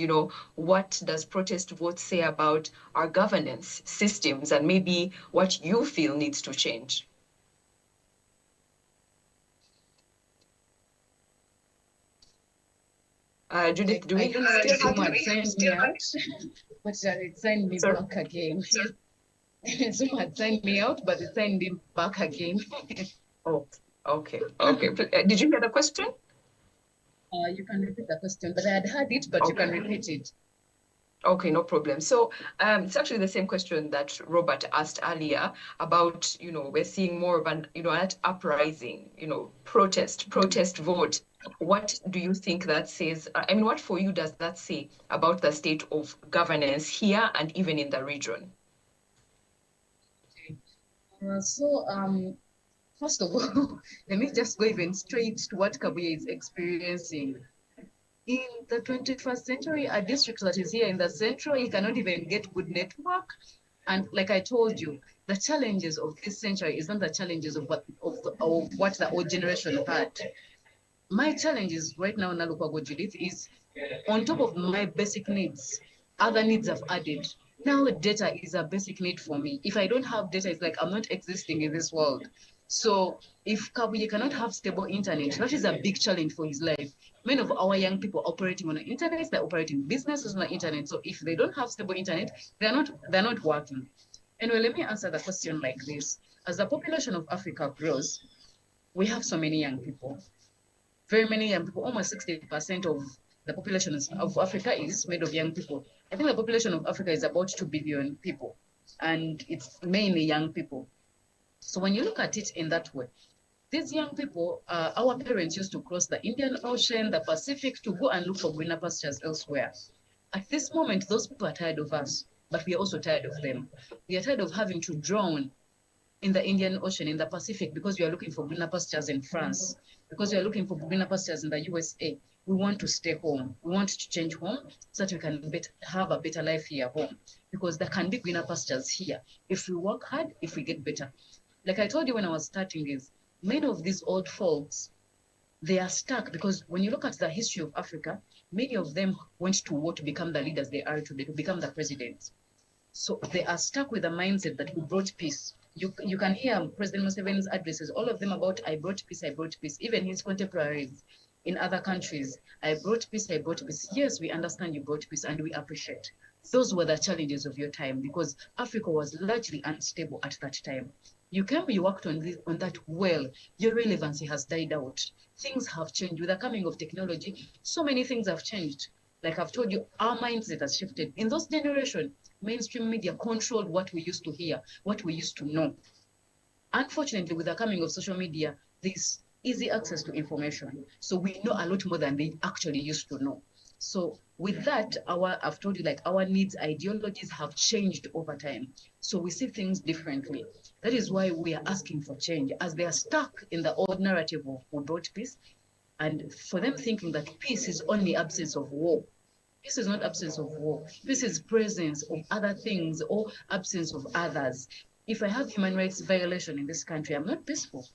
What does protest vote say about our governance systems and maybe what you feel needs to change? Judith, do we I don't know why still have Zuma signed me out, but it signed me Sorry. back again. Zuma had signed me out, but it signed me back again. Oh, okay. Did you get the question? You can repeat the question, but I had heard it, but you can repeat it. Okay, no problem. So it's actually the same question that Robert asked earlier about, we're seeing more of an, an uprising, protest vote. What do you think that says? I mean, what for you does that say about the state of governance here and even in the region? First of all, let me just go even straight to what Kabuye is experiencing. In the 21st century, a district that is here in the central, you cannot even get good network. And like I told you, the challenges of this century is not the challenges of what the old generation had. My challenges right now, Nalukwago Judith, is on top of my basic needs, other needs have added. Now data is a basic need for me. If I don't have data, it's like I'm not existing in this world. So if Kabuye cannot have stable internet, that is a big challenge for his life. Many of our young people operating on the internet, they're operating businesses on the internet. So if they don't have stable internet, they're not working. Anyway, let me answer the question like this. As the population of Africa grows, we have so many young people. Very many young people, almost 60% of the population of Africa is made of young people. I think the population of Africa is about 2 billion people, and it's mainly young people. So when you look at it in that way, these young people, our parents used to cross the Indian Ocean, the Pacific, to go and look for greener pastures elsewhere. At this moment, those people are tired of us, but we are also tired of them. We are tired of having to drown in the Indian Ocean, in the Pacific, because we are looking for greener pastures in France, because we are looking for greener pastures in the USA. We want to stay home. We want to change home so that we can have a better life here home, because there can be greener pastures here if we work hard, if we get better. Like I told you when I was starting is, many of these old folks, they are stuck because when you look at the history of Africa, many of them went to war to become the leaders they are today, to become the presidents. So they are stuck with the mindset that we brought peace. You can hear President Museveni's addresses, all of them about I brought peace, I brought peace. Even his contemporaries in other countries, I brought peace, I brought peace. Yes, we understand you brought peace and we appreciate. Those were the challenges of your time because Africa was largely unstable at that time. You came, you worked on that well, your relevancy has died out. Things have changed. With the coming of technology, so many things have changed. Like I've told you, our mindset has shifted. In those generations, mainstream media controlled what we used to hear, what we used to know. Unfortunately, with the coming of social media, there's easy access to information. So we know a lot more than they actually used to know. So with that, I've told you, like our needs, ideologies have changed over time. So we see things differently. That is why we are asking for change, as they are stuck in the old narrative of who brought peace, and for them thinking that peace is only absence of war. Peace is not absence of war. Peace is presence of other things or absence of others. If I have human rights violation in this country, I'm not peaceful.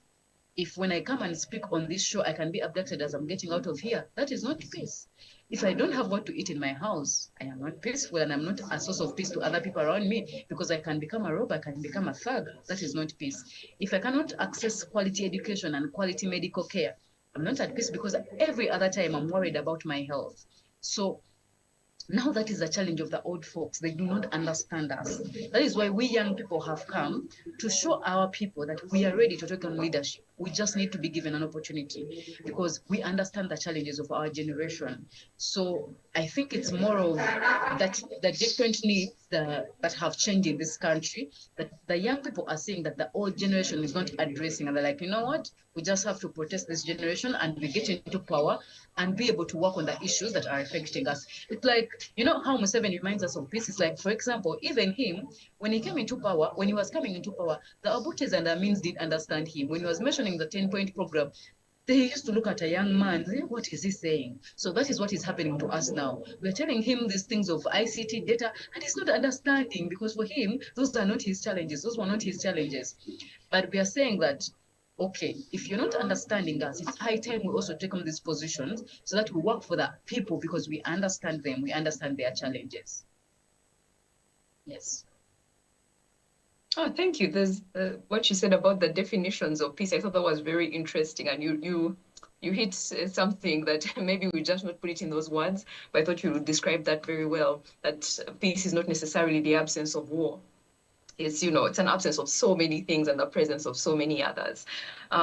If when I come and speak on this show, I can be abducted as I'm getting out of here, that is not peace. If I don't have what to eat in my house, I am not peaceful and I'm not a source of peace to other people around me because I can become a robber, I can become a thug. That is not peace. If I cannot access quality education and quality medical care, I'm not at peace because every other time I'm worried about my health. So now that is the challenge of the old folks. They do not understand us. That is why we young people have come to show our people that we are ready to take on leadership. We just need to be given an opportunity because we understand the challenges of our generation. So I think it's more of that the different needs that have changed in this country, that the young people are saying that the old generation is not addressing, and they're like, you know what? We just have to protest this generation and we get into power and be able to work on the issues that are affecting us. It's like, you know how Museveni reminds us of peace? It's like, for example, even him, when he came into power, when he was coming into power, the Obutes and the Amins didn't understand him. When he was mentioning the 10-point program, they used to look at a young man, say, what is he saying? So that is what is happening to us now. We're telling him these things of ICT data, and he's not understanding because for him, those are not his challenges. Those were not his challenges. But we are saying that, okay, if you're not understanding us, it's high time we also take on these positions so that we work for the people because we understand them, we understand their challenges. Yes. Oh, thank you. There's what you said about the definitions of peace. I thought that was very interesting, and you you hit something that maybe we just not put it in those words, but I thought you would describe that very well, that peace is not necessarily the absence of war. It's, it's an absence of so many things and the presence of so many others.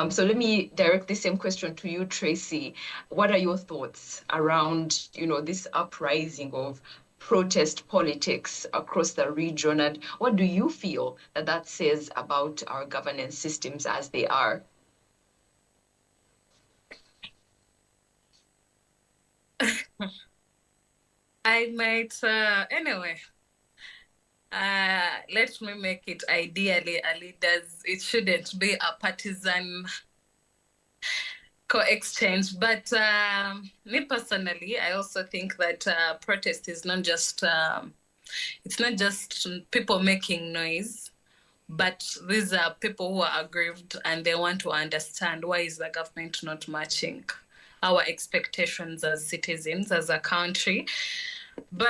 So let me direct the same question to you, Tracy. What are your thoughts around, this uprising of protest politics across the region, and what do you feel that that says about our governance systems as they are? I might, anyway. Let me make it ideally a leaders. It shouldn't be a partisan co-exchange. But me personally, I also think that protest is not just it's not just people making noise, but these are people who are aggrieved and they want to understand why is the government not matching our expectations as citizens, as a country. But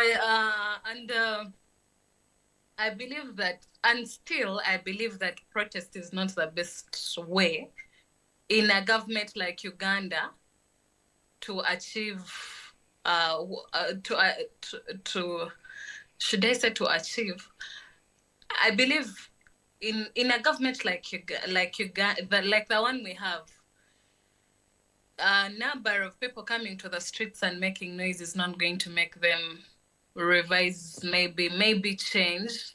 I believe that, and still I believe that protest is not the best way in a government like Uganda to achieve, should I say to achieve? I believe in a government like Uganda, like the one we have, a number of people coming to the streets and making noise is not going to make them revise, maybe change.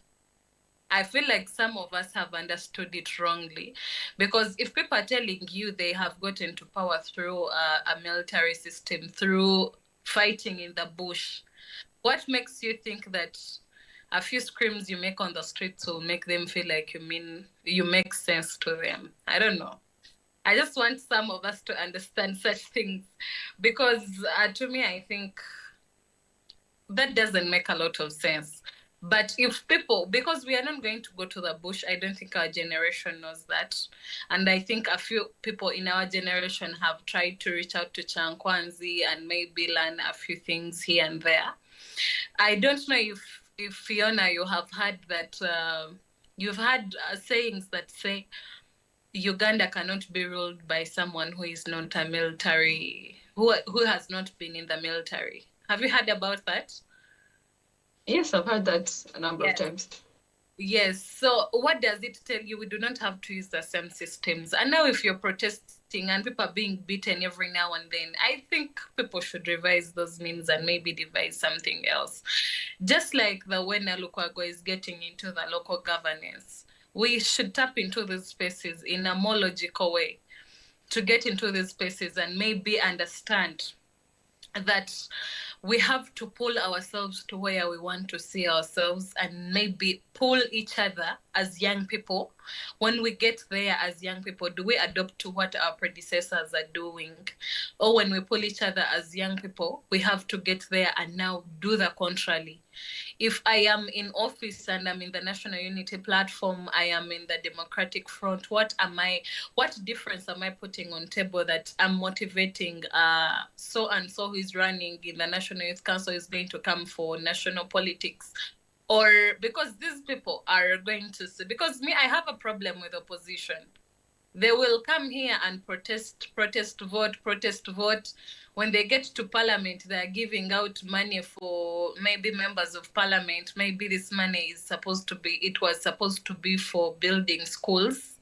I feel like some of us have understood it wrongly, because if people are telling you they have gotten to power through a military system, through fighting in the bush, what makes you think that a few screams you make on the streets will make them feel like you make sense to them? I don't know. I just want some of us to understand such things, because to me, I think that doesn't make a lot of sense. But if people, because we are not going to go to the bush, I don't think our generation knows that. And I think a few people in our generation have tried to reach out to Chankwanzi and maybe learn a few things here and there. I don't know if Fiona, you have heard that, you've had sayings that say Uganda cannot be ruled by someone who is not a military, who has not been in the military. Have you heard about that? Yes, I've heard that a number of times. Yes. So what does it tell you? We do not have to use the same systems. And now if you're protesting and people are being beaten every now and then, I think people should revise those means and maybe devise something else. Just like the way Nalukwago is getting into the local governance, we should tap into these spaces in a more logical way, to get into these spaces and maybe understand that we have to pull ourselves to where we want to see ourselves, and maybe pull each other as young people. When we get there as young people, do we adopt to what our predecessors are doing? Or when we pull each other as young people, we have to get there and now do the contrary. If I am in office and I'm in the National Unity Platform, I am in the Democratic Front, what difference am I putting on table that I'm motivating so and so who is running in the National Youth Council is going to come for national politics? Or because these people are going to say, because me, I have a problem with opposition. They will come here and protest, vote. When they get to parliament, they're giving out money for maybe members of parliament. Maybe this money was supposed to be for building schools.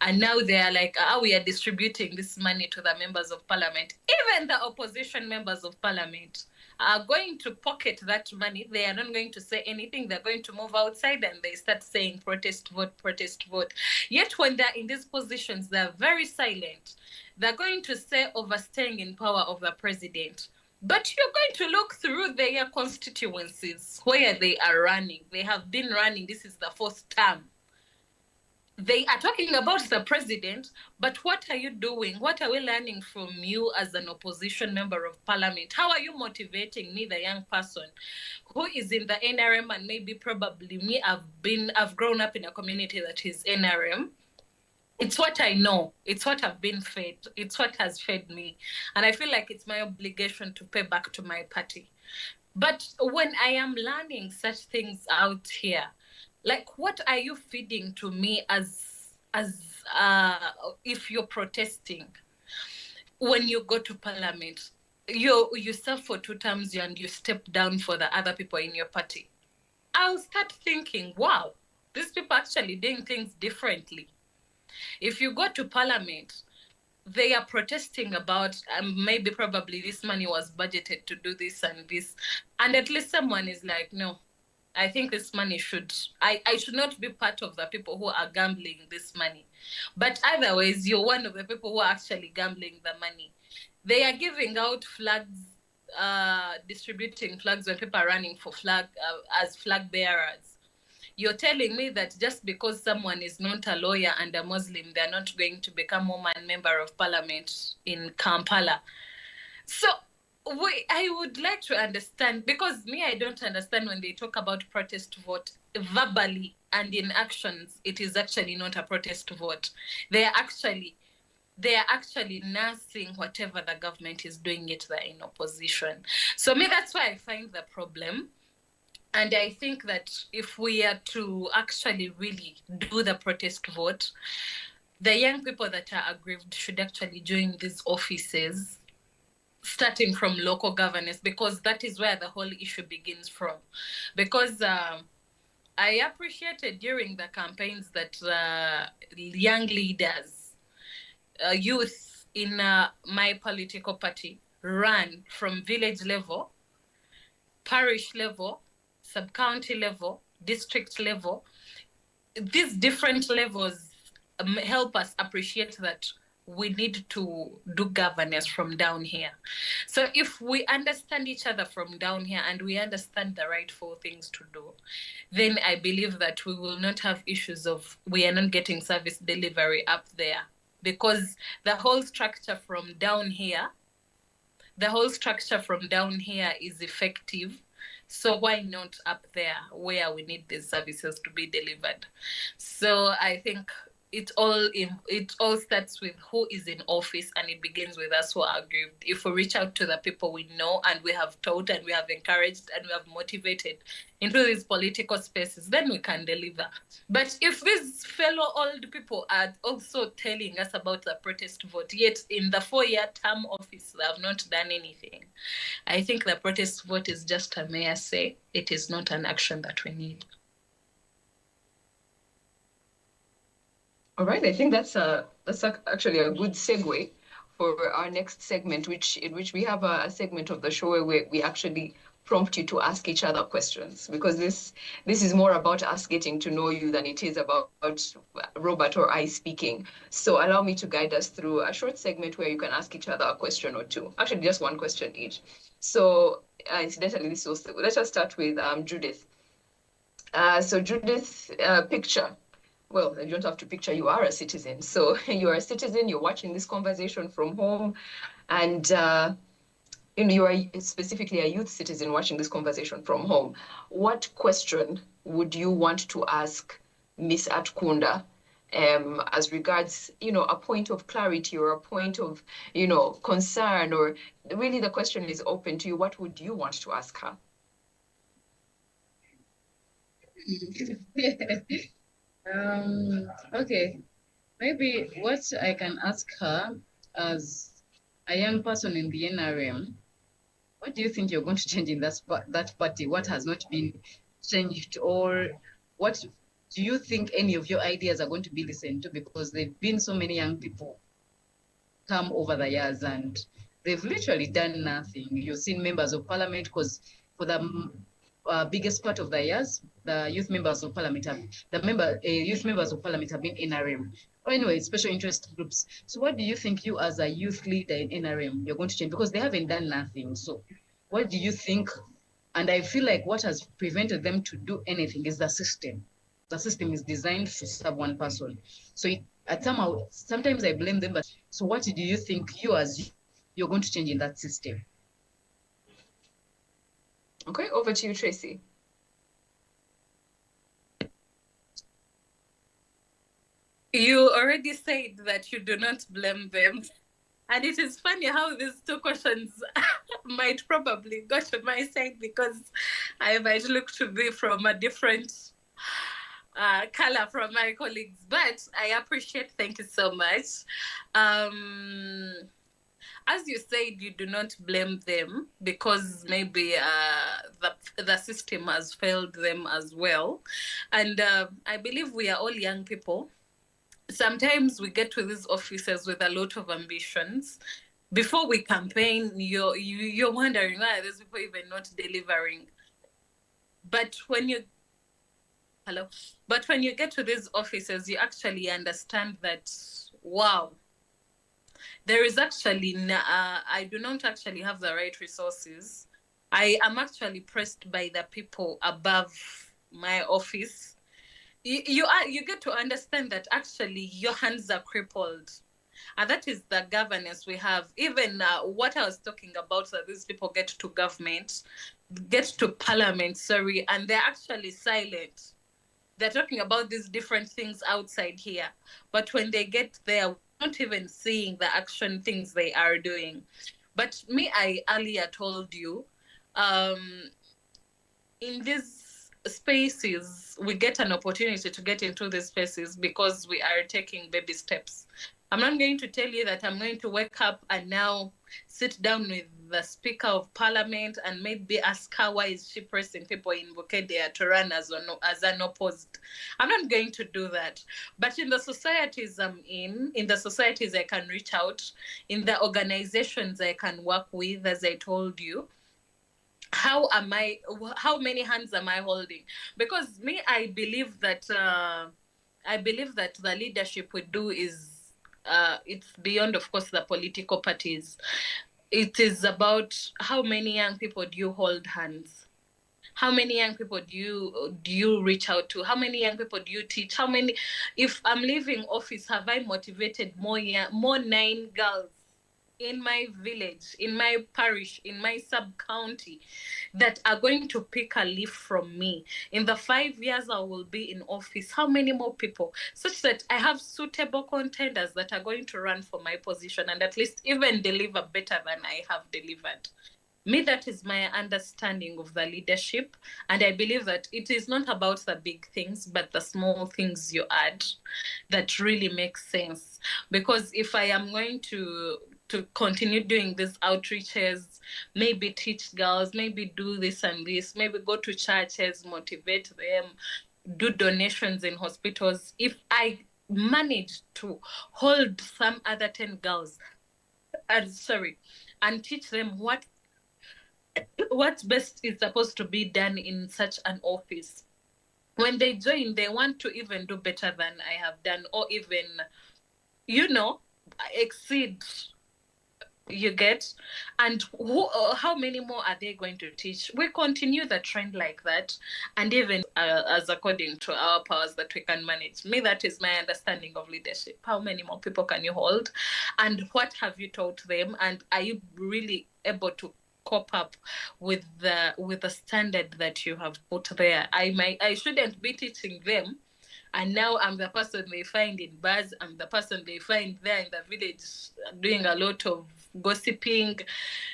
And now they are like, we are distributing this money to the members of parliament. Even the opposition members of parliament are going to pocket that money. They are not going to say anything. They're going to move outside and they start saying protest, vote, protest, vote. Yet when they're in these positions, they're very silent. They're going to say overstaying in power of the president. But you're going to look through their constituencies where they are running. They have been running. This is the fourth term. They are talking about the president, but what are you doing? What are we learning from you as an opposition member of parliament? How are you motivating me, the young person who is in the NRM, and maybe probably me, I've grown up in a community that is NRM. It's what I know. It's what I've been fed. It's what has fed me. And I feel like it's my obligation to pay back to my party. But when I am learning such things out here, like, what are you feeding to me as if you're protesting? when you go to parliament, you serve for 2 terms and you step down for the other people in your party. I'll start thinking, wow, these people actually doing things differently. If you go to parliament, they are protesting about maybe probably this money was budgeted to do this and this. And at least someone is like, no, I think this money I should not be part of the people who are gambling this money. But otherwise, you're one of the people who are actually gambling the money. They are giving out flags, distributing flags when people are running for as flag bearers. You're telling me that just because someone is not a lawyer and a Muslim, they're not going to become woman member of parliament in Kampala. So I would like to understand, because me, I don't understand when they talk about protest vote verbally and in actions, it is actually not a protest vote. They are actually nursing whatever the government is doing it they're in opposition. So me, that's why I find the problem. And I think that if we are to actually really do the protest vote, the young people that are aggrieved should actually join these offices, starting from local governance, because that is where the whole issue begins from. Because I appreciated during the campaigns that young leaders, youth in my political party ran from village level, parish level, sub-county level, district level. These different levels help us appreciate that we need to do governance from down here. So if we understand each other from down here and we understand the rightful things to do, then I believe that we will not have issues of we are not getting service delivery up there, because the whole structure from down here is effective. So why not up there where we need these services to be delivered? So I think it all starts with who is in office, and it begins with us who are aggrieved. If we reach out to the people we know and we have taught and we have encouraged and we have motivated into these political spaces, then we can deliver. But if these fellow old people are also telling us about the protest vote, yet in the 4-year term office they have not done anything, I think the protest vote is just a mere say. It is not an action that we need. All right, I think that's actually a good segue for our next segment, in which we have a segment of the show where we actually prompt you to ask each other questions, because this is more about us getting to know you than it is about Robert or I speaking. So allow me to guide us through a short segment where you can ask each other a question or two, actually just one question each. So incidentally, let us start with Judith. So Judith, picture. Well, you don't have to picture, you are a citizen. So you are a citizen, you're watching this conversation from home, and you are specifically a youth citizen watching this conversation from home. What question would you want to ask Miss Atukunda as regards, a point of clarity or a point of, concern, or really the question is open to you. What would you want to ask her? Okay, maybe what I can ask her as a young person in the NRM, what do you think you're going to change in that party? What has not been changed, or what do you think any of your ideas are going to be listened to? Because there've been so many young people come over the years and they've literally done nothing. You've seen members of parliament, because for the biggest part of the years, the youth members of parliament have been NRM, or anyway, special interest groups. So what do you think you as a youth leader in NRM you're going to change? Because they haven't done nothing. So what do you think? And I feel like what has prevented them to do anything is the system. The system is designed to serve one person. So sometimes I blame them. But so what do you think you're going to change in that system? Okay, over to you, Tracy. You already said that you do not blame them. And it is funny how these two questions might probably go to my side, because I might look to be from a different color from my colleagues. But I appreciate, thank you so much. as you said, you do not blame them because maybe the system has failed them as well. And I believe we are all young people. Sometimes we get to these offices with a lot of ambitions. Before we campaign, you're wondering why are these people even not delivering. But when you get to these offices, you actually understand that, wow, there is actually I do not actually have the right resources. I am actually pressed by the people above my office. You get to understand that actually your hands are crippled. And that is the governance we have. Even what I was talking about, that these people get to government, get to parliament, sorry, and they're actually silent. They're talking about these different things outside here. But when they get there, we're not even seeing the action things they are doing. But me, I earlier told you, in these spaces, we get an opportunity to get into these spaces because we are taking baby steps. I'm not going to tell you that I'm going to wake up and now sit down with the Speaker of Parliament and maybe ask her why is she pressing people in Bukedea to run as unopposed. I'm not going to do that. But in the societies I'm in the societies I can reach out, in the organizations I can work with, as I told you, how many hands am I holding? Because me, I believe that the leadership we do is it's beyond, of course, the political parties. It is about how many young people do you hold hands? How many young people do you reach out to? How many young people do you teach? How many? If I'm leaving office, have I motivated more 9 girls in my village, in my parish, in my sub-county that are going to pick a leaf from me? In the 5 years I will be in office, how many more people? Such that I have suitable contenders that are going to run for my position and at least even deliver better than I have delivered. Me, that is my understanding of the leadership. And I believe that it is not about the big things, but the small things you add that really make sense. Because if I am going to continue doing these outreaches, maybe teach girls, maybe do this and this, maybe go to churches, motivate them, do donations in hospitals. If I manage to hold some other 10 girls, and teach them what best is supposed to be done in such an office, when they join, they want to even do better than I have done, or even, exceed. You get? And how many more are they going to teach? We continue the trend like that, and even as according to our powers that we can manage. Me, that is my understanding of leadership. How many more people can you hold, and what have you taught them, and are you really able to cope up with the standard that you have put there? I shouldn't be teaching them, and now I'm the person they find in bars. I'm the person they find there in the village doing a lot of gossiping.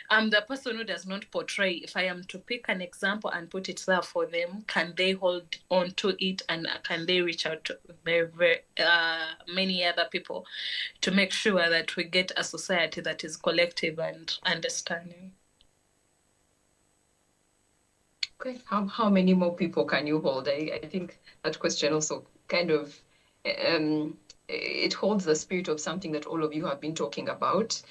I'm the person who does not portray. If I am to pick an example and put it there for them, can they hold on to it, and can they reach out to many other people to make sure that we get a society that is collective and understanding? Okay, how many more people can you hold? I think that question also kind of it holds the spirit of something that all of you have been talking about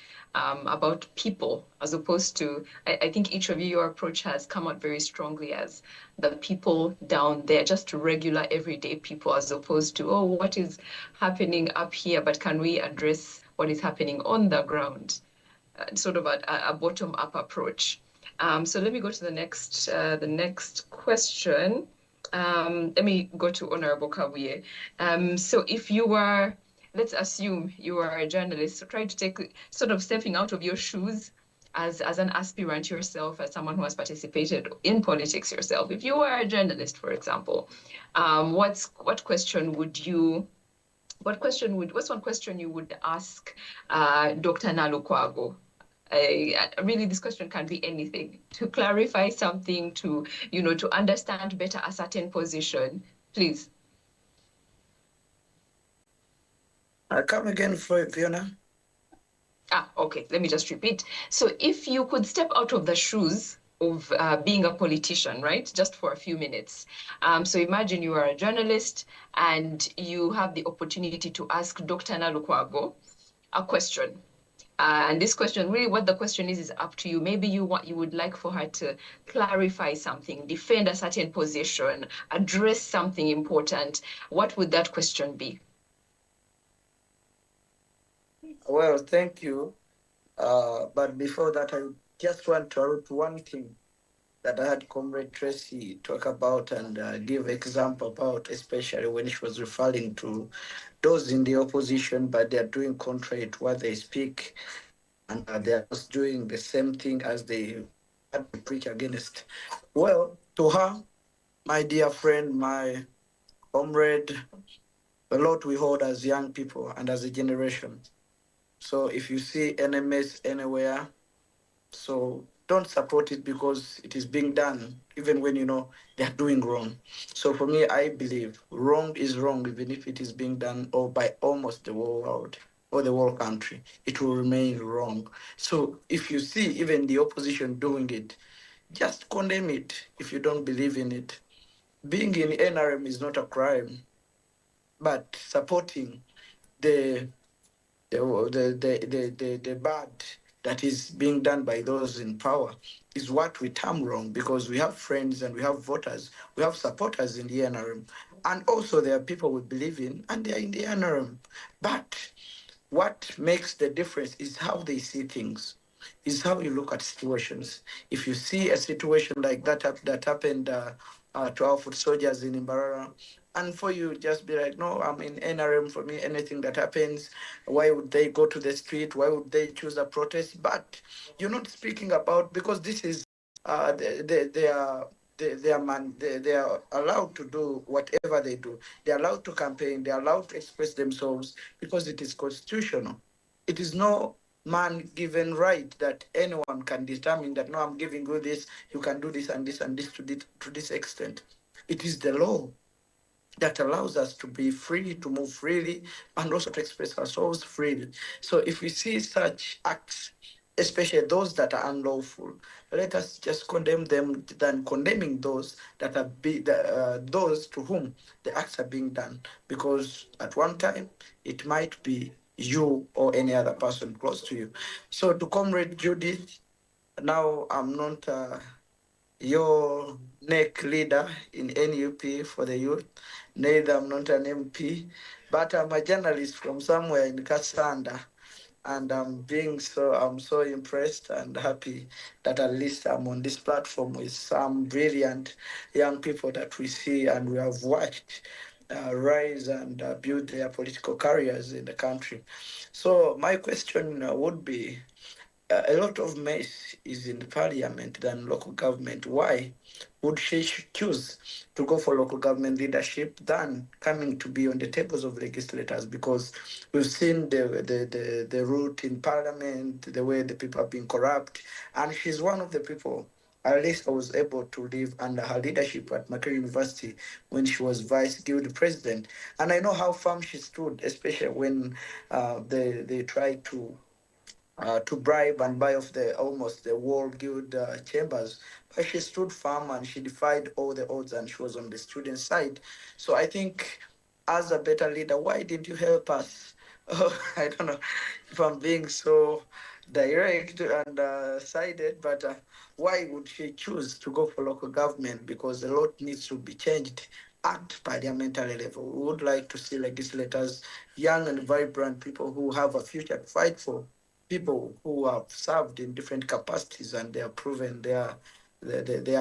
people, as opposed to, I think each of you, your approach has come out very strongly as the people down there, just regular everyday people, as opposed to, oh, what is happening up here, but can we address what is happening on the ground? Sort of a bottom-up approach. So let me go to the next question. Let me go to Honorable Kabuye. So if you were, let's assume you are a journalist, so try to take sort of stepping out of your shoes as an aspirant yourself, as someone who has participated in politics yourself. If you were a journalist, for example, what's one question you would ask Dr. Nalukwago? Really, this question can be anything, to clarify something, to understand better a certain position. Please. Come again, Fiona. Okay, let me just repeat. So if you could step out of the shoes of being a politician, right, just for a few minutes. So imagine you are a journalist and you have the opportunity to ask Dr. Nalukwago a question. And this question, really what the question is up to you. Maybe you would like for her to clarify something, defend a certain position, address something important. What would that question be? Well, thank you. But before that, I just want to add one thing that I had Comrade Tracy talk about and give example about, especially when she was referring to those in the opposition, but they are doing contrary to what they speak, and they are just doing the same thing as they had to preach against. Well, to her, my dear friend, my comrade, a lot we hold as young people and as a generation. So if you see enemies anywhere, so don't support it because it is being done, even when you know they are doing wrong. So for me, I believe wrong is wrong, even if it is being done or by almost the whole world or the whole country, it will remain wrong. So if you see even the opposition doing it, just condemn it if you don't believe in it. Being in NRM is not a crime, but supporting the the bad that is being done by those in power is what we term wrong, because we have friends and we have voters, we have supporters in the NRM, and also there are people we believe in and they are in the NRM. But what makes the difference is how they see things, is how you look at situations. If you see a situation like that happened to our foot soldiers in Imbarara, and for you just be like, no, I'm in NRM. For me, anything that happens, why would they go to the street? Why would they choose a protest? But you're not speaking about, because this is they are they are allowed to do whatever they do. They're allowed to campaign. They're allowed to express themselves because it is constitutional. It is no man given right that anyone can determine that, no, I'm giving you this, you can do this and this and this to this extent. It is the law that allows us to be free, to move freely, and also to express ourselves freely. So if we see such acts, especially those that are unlawful, let us just condemn them than condemning those that are those to whom the acts are being done. Because at one time, it might be you or any other person close to you. So to Comrade Judith, now I'm not your NEC leader in NUP for the youth. Neither I'm not an MP, but I'm a journalist from somewhere in Kasanda. And I'm so impressed and happy that at least I'm on this platform with some brilliant young people that we see and we have watched rise and build their political careers in the country. So my question would be, a lot of mess is in the parliament than local government. Why would she choose to go for local government leadership than coming to be on the tables of legislators? Because we've seen the route in parliament, the way the people have been corrupt, and she's one of the people. At least I was able to live under her leadership at Makerere University when she was vice guild president. And I know how firm she stood, especially when they tried to bribe and buy off the almost the World Guild chambers. But she stood firm and she defied all the odds and she was on the student side. So I think as a better leader, why didn't you help us? Oh, I don't know if I'm being so direct and sided, but why would she choose to go for local government? Because a lot needs to be changed at parliamentary level. We would like to see legislators, young and vibrant people who have a future to fight for, people who have served in different capacities and they have proven their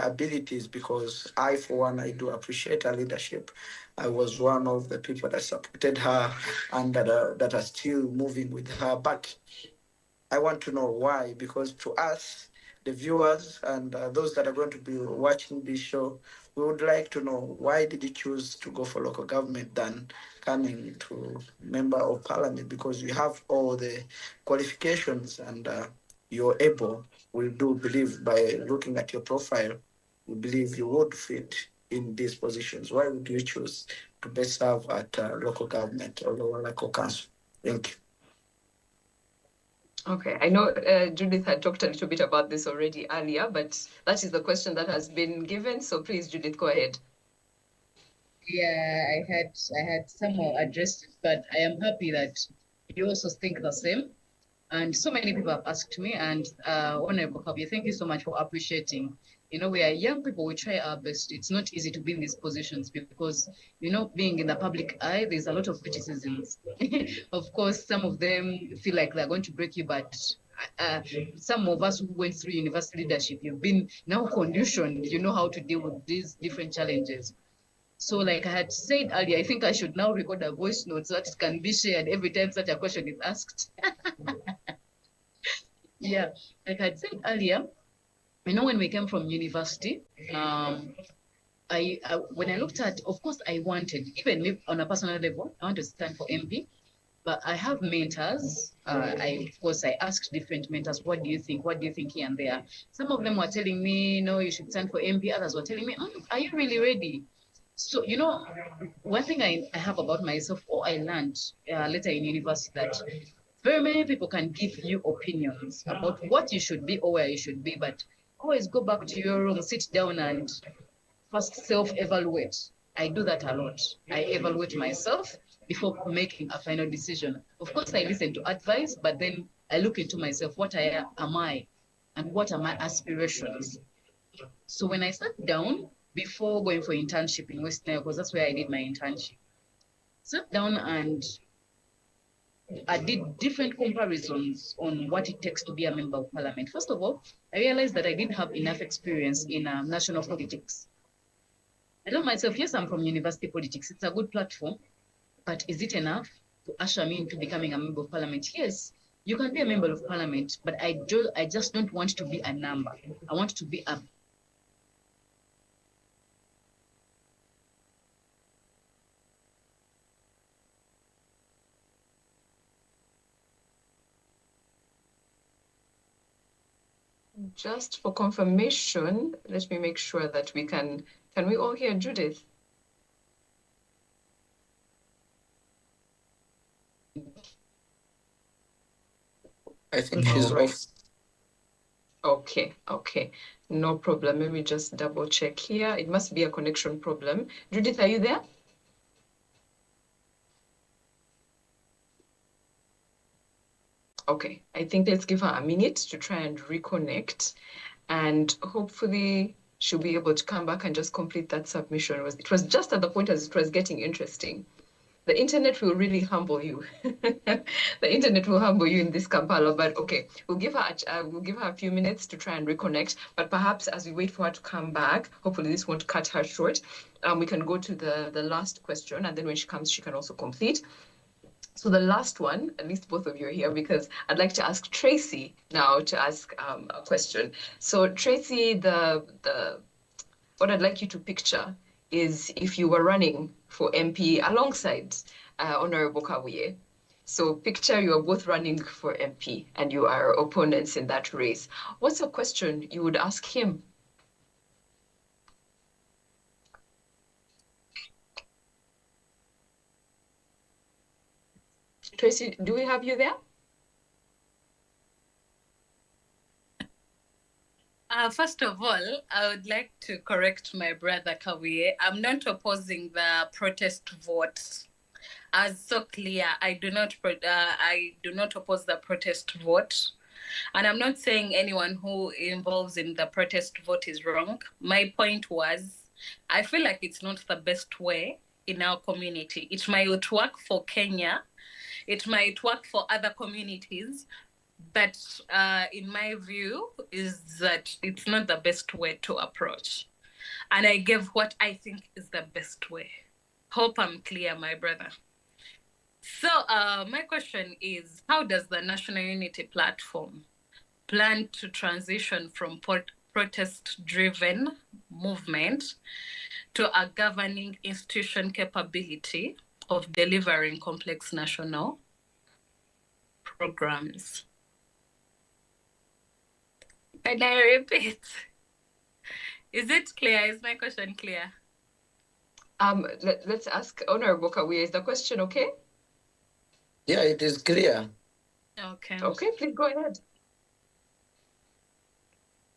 abilities. Because I, for one, I do appreciate her leadership. I was one of the people that supported her and that are still moving with her. But I want to know why, because to us, the viewers and those that are going to be watching this show, we would like to know, why did you choose to go for local government than coming to member of parliament? Because you have all the qualifications and you're able. We do believe, by looking at your profile, we believe you would fit in these positions. Why would you choose to best serve at local government or local council? Thank you. Okay, I know Judith had talked a little bit about this already earlier, but that is the question that has been given. So please, Judith, go ahead. Yeah, I had somehow addressed it, but I am happy that you also think the same. And so many people have asked me, and Honorable Kabuye, thank you so much for appreciating. You know, we are young people, we try our best. It's not easy to be in these positions because, you know, being in the public eye, there's a lot of criticisms. Of course, some of them feel like they're going to break you, but uh, some of us who went through university leadership, you've been now conditioned, you know how to deal with these different challenges. So like I had said earlier, I think I should now record a voice note so that it can be shared every time such a question is asked. Yeah, like I said earlier, you know, when we came from university, when I looked at, of course, I wanted, even on a personal level, I want to stand for MP, but I have mentors. Of course, I asked different mentors, what do you think? What do you think here and there? Some of them were telling me, no, you should stand for MP. Others were telling me, are you really ready? So, you know, one thing I have about myself, or I learned later in university, that very many people can give you opinions about what you should be or where you should be, but always go back to your room, sit down, and first self-evaluate. I do that a lot. I evaluate myself before making a final decision. Of course, I listen to advice, but then I look into myself. What am I, and what are my aspirations? So when I sat down before going for internship in West Nile, because that's where I did my internship, sat down and I did different comparisons on what it takes to be a member of parliament. First of all, I realized that I didn't have enough experience in national politics. I told myself, yes, I'm from university politics. It's a good platform, but is it enough to usher me into becoming a member of parliament? Yes, you can be a member of parliament, but I just don't want to be a number. I want to be a Just for confirmation, let me make sure that we can we all hear Judith? I think she's off. Okay, no problem. Let me just double check here. It must be a connection problem. Judith, are you there? Okay, I think let's give her a minute to try and reconnect, and hopefully she'll be able to come back and just complete that submission. It was just at the point as it was getting interesting. The internet will really humble you. The internet will humble you in this Kampala, but okay, we'll give her a few minutes to try and reconnect. But perhaps as we wait for her to come back, hopefully this won't cut her short. We can go to the last question, and then when she comes, she can also complete. So the last one, at least both of you are here because I'd like to ask Tracy now to ask a question. So Tracy, what I'd like you to picture is if you were running for MP alongside Honorable Kabuye. So picture you are both running for MP and you are opponents in that race. What's a question you would ask him? Tracy, do we have you there? First of all, I would like to correct my brother Kabuye. I'm not opposing the protest vote. As so clear, I do not oppose the protest vote. And I'm not saying anyone who involves in the protest vote is wrong. My point was, I feel like it's not the best way in our community. It might work for Kenya. It might work for other communities. But in my view, is that it's not the best way to approach. And I gave what I think is the best way. Hope I'm clear, my brother. So my question is, how does the National Unity Platform plan to transition from protest-driven movement to a governing institution capability of delivering complex national programs? And I repeat, is it clear? Is my question clear? Let's ask Honorable Kabuye. Is the question okay? Yeah, it is clear. Okay. Okay, please go ahead.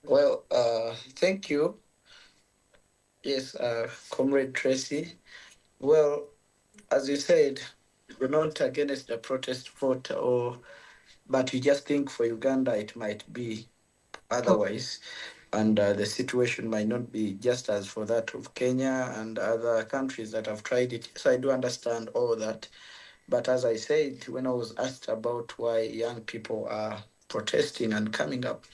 Well, thank you. Yes, Comrade Tracy. Well, as you said, we're not against the protest vote, but we just think for Uganda it might be otherwise, and the situation might not be just as for that of Kenya and other countries that have tried it. So I do understand all that, but as I said, when I was asked about why young people are protesting and coming up,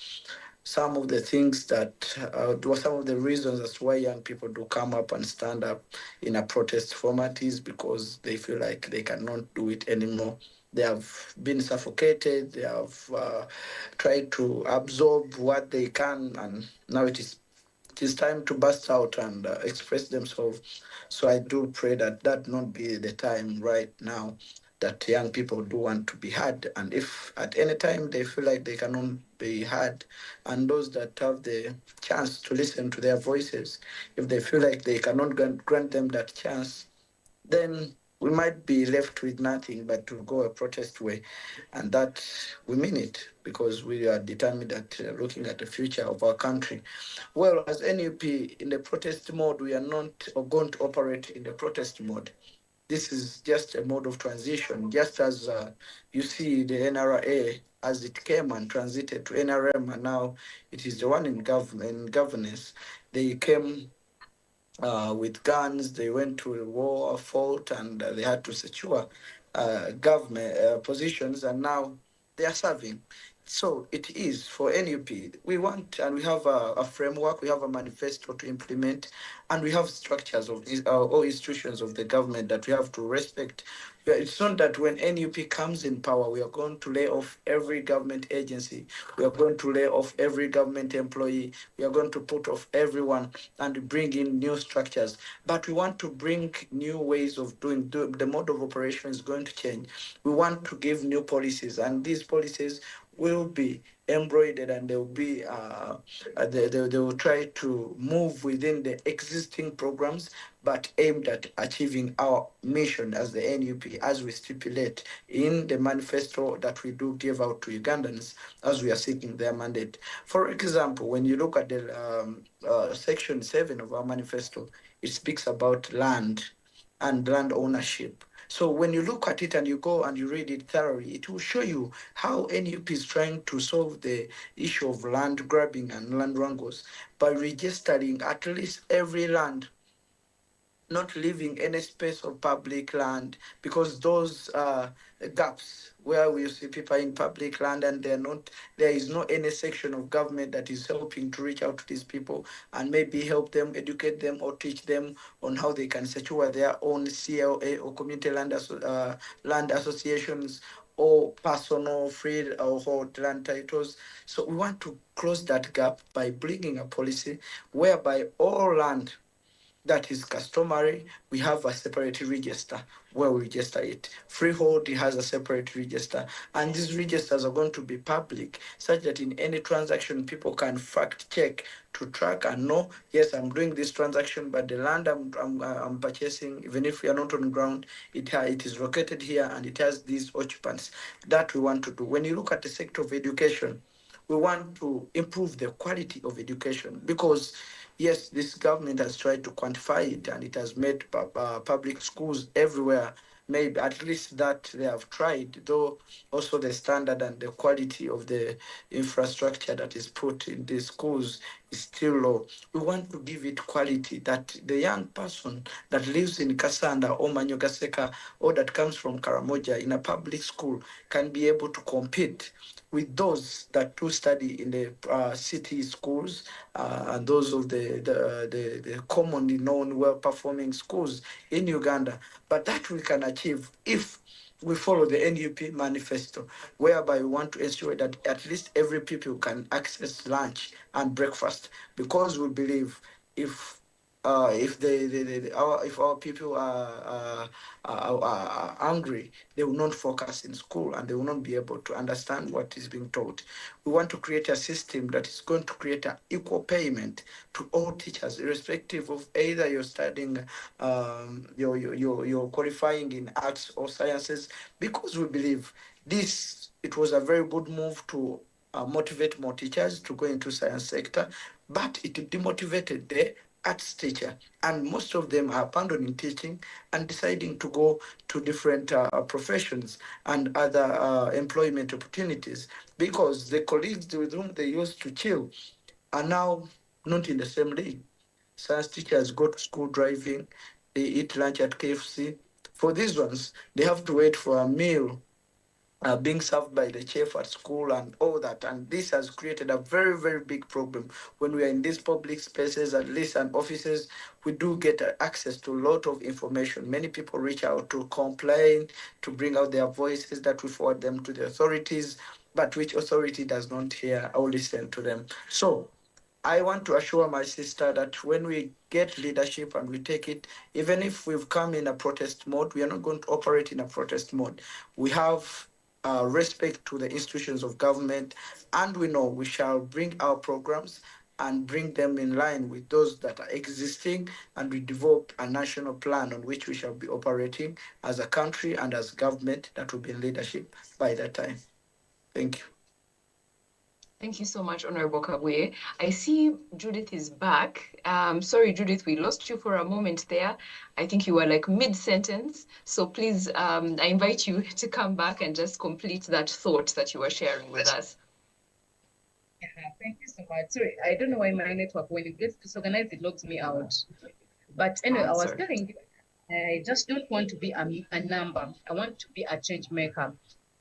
some of the things that were some of the reasons as to why young people do come up and stand up in a protest format is because they feel like they cannot do it anymore. They have been suffocated. They have tried to absorb what they can, and now it is time to burst out and express themselves. So I do pray that that not be the time right now, that young people do want to be heard. And if at any time they feel like they cannot be heard, and those that have the chance to listen to their voices, if they feel like they cannot grant them that chance, then we might be left with nothing but to go a protest way. And that we mean it because we are determined at looking at the future of our country. Well, as NUP in the protest mode, we are not going to operate in the protest mode. This is just a mode of transition, just as you see the NRA as it came and transited to NRM, and now it is the one in governance. They came with guns. They went to war, fought, and they had to secure government positions, and now they are serving. So it is for NUP. We want, and we have a framework, we have a manifesto to implement, and we have structures of all institutions of the government that we have to respect. It's not that when NUP comes in power, we are going to lay off every government agency. We are going to lay off every government employee. We are going to put off everyone and bring in new structures. But we want to bring new ways of the mode of operation is going to change. We want to give new policies, and these policies will be embroidered, and they will be they will try to move within the existing programs, but aimed at achieving our mission as the NUP, as we stipulate in the manifesto that we do give out to Ugandans as we are seeking their mandate. For example, when you look at the section 7 of our manifesto, it speaks about land and land ownership. So when you look at it and you go and you read it thoroughly, it will show you how NUP is trying to solve the issue of land grabbing and land wrangles by registering at least every land, not leaving any space of public land, because those gaps where we see people in public land and there is no any section of government that is helping to reach out to these people and maybe help them, educate them, or teach them on how they can secure their own CLA or community land associations or personal free or hold land titles. So we want to close that gap by bringing a policy whereby all land that is customary, we have a separate register where we register it. Freehold has a separate register, and these registers are going to be public, such that in any transaction, people can fact check to track and know, yes, I'm doing this transaction, but the land I'm purchasing, even if we are not on ground, it is located here and it has these occupants. That we want to do. When you look at the sector of education, we want to improve the quality of education because yes, this government has tried to quantify it and it has made public schools everywhere. Maybe at least that they have tried, though also the standard and the quality of the infrastructure that is put in these schools is still low. We want to give it quality that the young person that lives in Kasanda or Manyogaseka or that comes from Karamoja in a public school can be able to compete with those that do study in the city schools and those of the commonly known well-performing schools in Uganda. But that we can achieve if we follow the NUP manifesto, whereby we want to ensure that at least every people can access lunch and breakfast, because we believe if if our people are hungry, they will not focus in school and they will not be able to understand what is being taught. We want to create a system that is going to create an equal payment to all teachers, irrespective of either you're studying, you're qualifying in arts or sciences, because we believe this it was a very good move to motivate more teachers to go into science sector, but it demotivated the arts teacher, and most of them are abandoning teaching and deciding to go to different professions and other employment opportunities, because the colleagues with whom they used to chill are now not in the same league. Science teachers go to school driving, they eat lunch at KFC. For these ones, they have to wait for a meal being served by the chef at school and all that. And this has created a very, very big problem. When we are in these public spaces, at least and offices, we do get access to a lot of information. Many people reach out to complain, to bring out their voices, that we forward them to the authorities, but which authority does not hear or listen to them. So I want to assure my sister that when we get leadership and we take it, even if we've come in a protest mode, we are not going to operate in a protest mode. We have respect to the institutions of government, and we know we shall bring our programs and bring them in line with those that are existing, and we develop a national plan on which we shall be operating as a country and as government that will be in leadership by that time. Thank you. Thank you so much, Honorable Kabuye. I see Judith is back. Sorry, Judith, we lost you for a moment there. I think you were like mid-sentence. So please, I invite you to come back and just complete that thought that you were sharing with us. Yeah, thank you so much. Sorry, I don't know why my network, when it gets disorganized, it logs me out. But anyway, I was telling you, I just don't want to be a number. I want to be a change maker.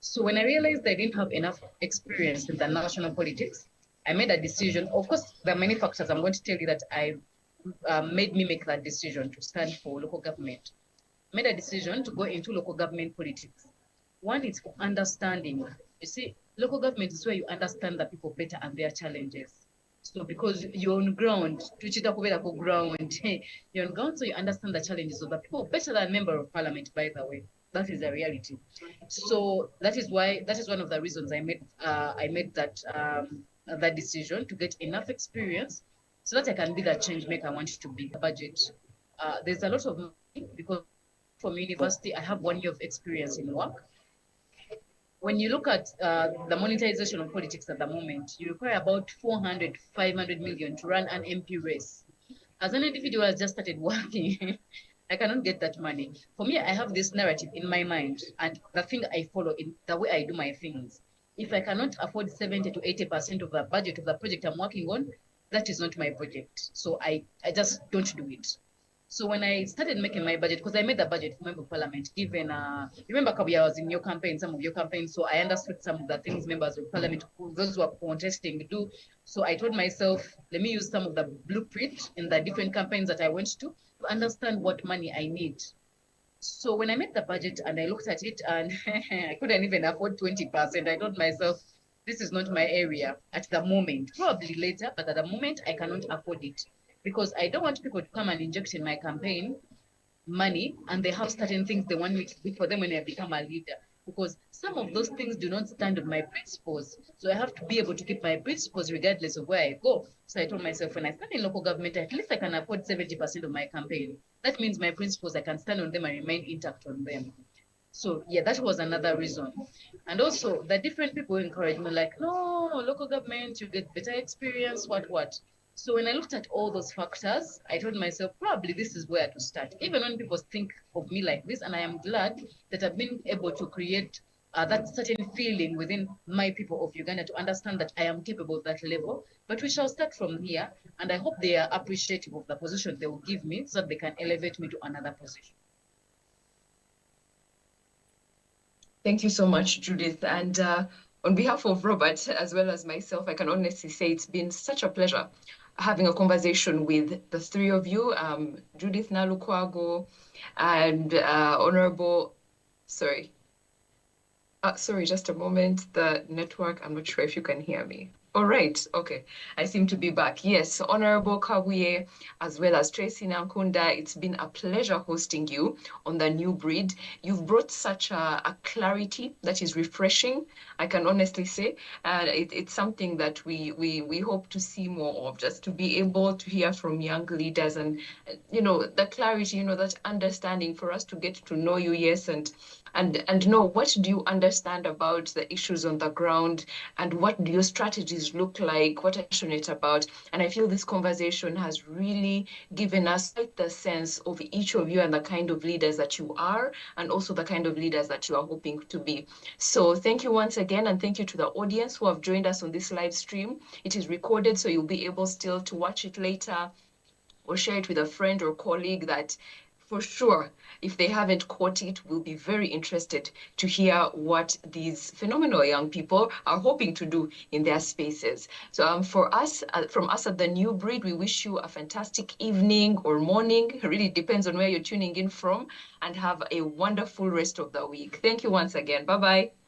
So when I realized I didn't have enough experience in the national politics, I made a decision. Of course, there are many factors I'm going to tell you that I made me make that decision to stand for local government. I made a decision to go into local government politics. One is for understanding. You see, local government is where you understand the people better and their challenges. So because you're on ground, you're on ground, so you understand the challenges of the people better than a member of parliament, by the way. That is a reality. So that is one of the reasons I made that decision, to get enough experience so that I can be the change maker I want to be. Budget. There's a lot of money, because from university I have 1 year of experience in work. When you look at the monetization of politics at the moment, you require about 400, 500 million to run an MP race. As an individual has just started working, I cannot get that money. For me, I have this narrative in my mind, and the thing I follow in the way I do my things. If I cannot afford 70 to 80% of the budget of the project I'm working on, that is not my project. So I just don't do it. So when I started making my budget, because I made the budget for member of parliament, given, remember Kabuye, I was in your campaign, some of your campaigns, so I understood some of the things members of parliament, those who are contesting, do. So I told myself, let me use some of the blueprint in the different campaigns that I went to understand what money I need. So when I made the budget and I looked at it, and I couldn't even afford 20%, I told myself, this is not my area at the moment, probably later, but at the moment I cannot afford it, because I don't want people to come and inject in my campaign money and they have certain things they want me to do for them when I become a leader, because some of those things do not stand on my principles. So I have to be able to keep my principles regardless of where I go. So I told myself, when I stand in local government, at least I can afford 70% of my campaign. That means my principles, I can stand on them and remain intact on them. So yeah, that was another reason. And also the different people encourage me, like, no, local government, you get better experience, what. So when I looked at all those factors, I told myself, probably this is where to start. Even when people think of me like this, and I am glad that I've been able to create that certain feeling within my people of Uganda to understand that I am capable of that level. But we shall start from here, and I hope they are appreciative of the position they will give me so that they can elevate me to another position. Thank you so much, Judith. And on behalf of Robert, as well as myself, I can honestly say it's been such a pleasure having a conversation with the three of you, Judith Nalukwago and sorry, just a moment, the network, I'm not sure if you can hear me. All right, okay, I seem to be back. Yes, Honorable Kabuye, as well as Tracy Nalukwago, it's been a pleasure hosting you on The New Breed. You've brought such a clarity that is refreshing, I can honestly say, and it's something that we hope to see more of, just to be able to hear from young leaders and, the clarity, that understanding for us to get to know you, yes, and and know what do you understand about the issues on the ground, and what do your strategies look like, what are you passionate about. And I feel this conversation has really given us quite the sense of each of you and the kind of leaders that you are, and also the kind of leaders that you are hoping to be. So thank you once again, and thank you to the audience who have joined us on this live stream. It is recorded, so you'll be able still to watch it later or share it with a friend or colleague that for sure, if they haven't caught it, will be very interested to hear what these phenomenal young people are hoping to do in their spaces. So for us, from us at The New Breed, we wish you a fantastic evening or morning. It really depends on where you're tuning in from, and have a wonderful rest of the week. Thank you once again. Bye-bye.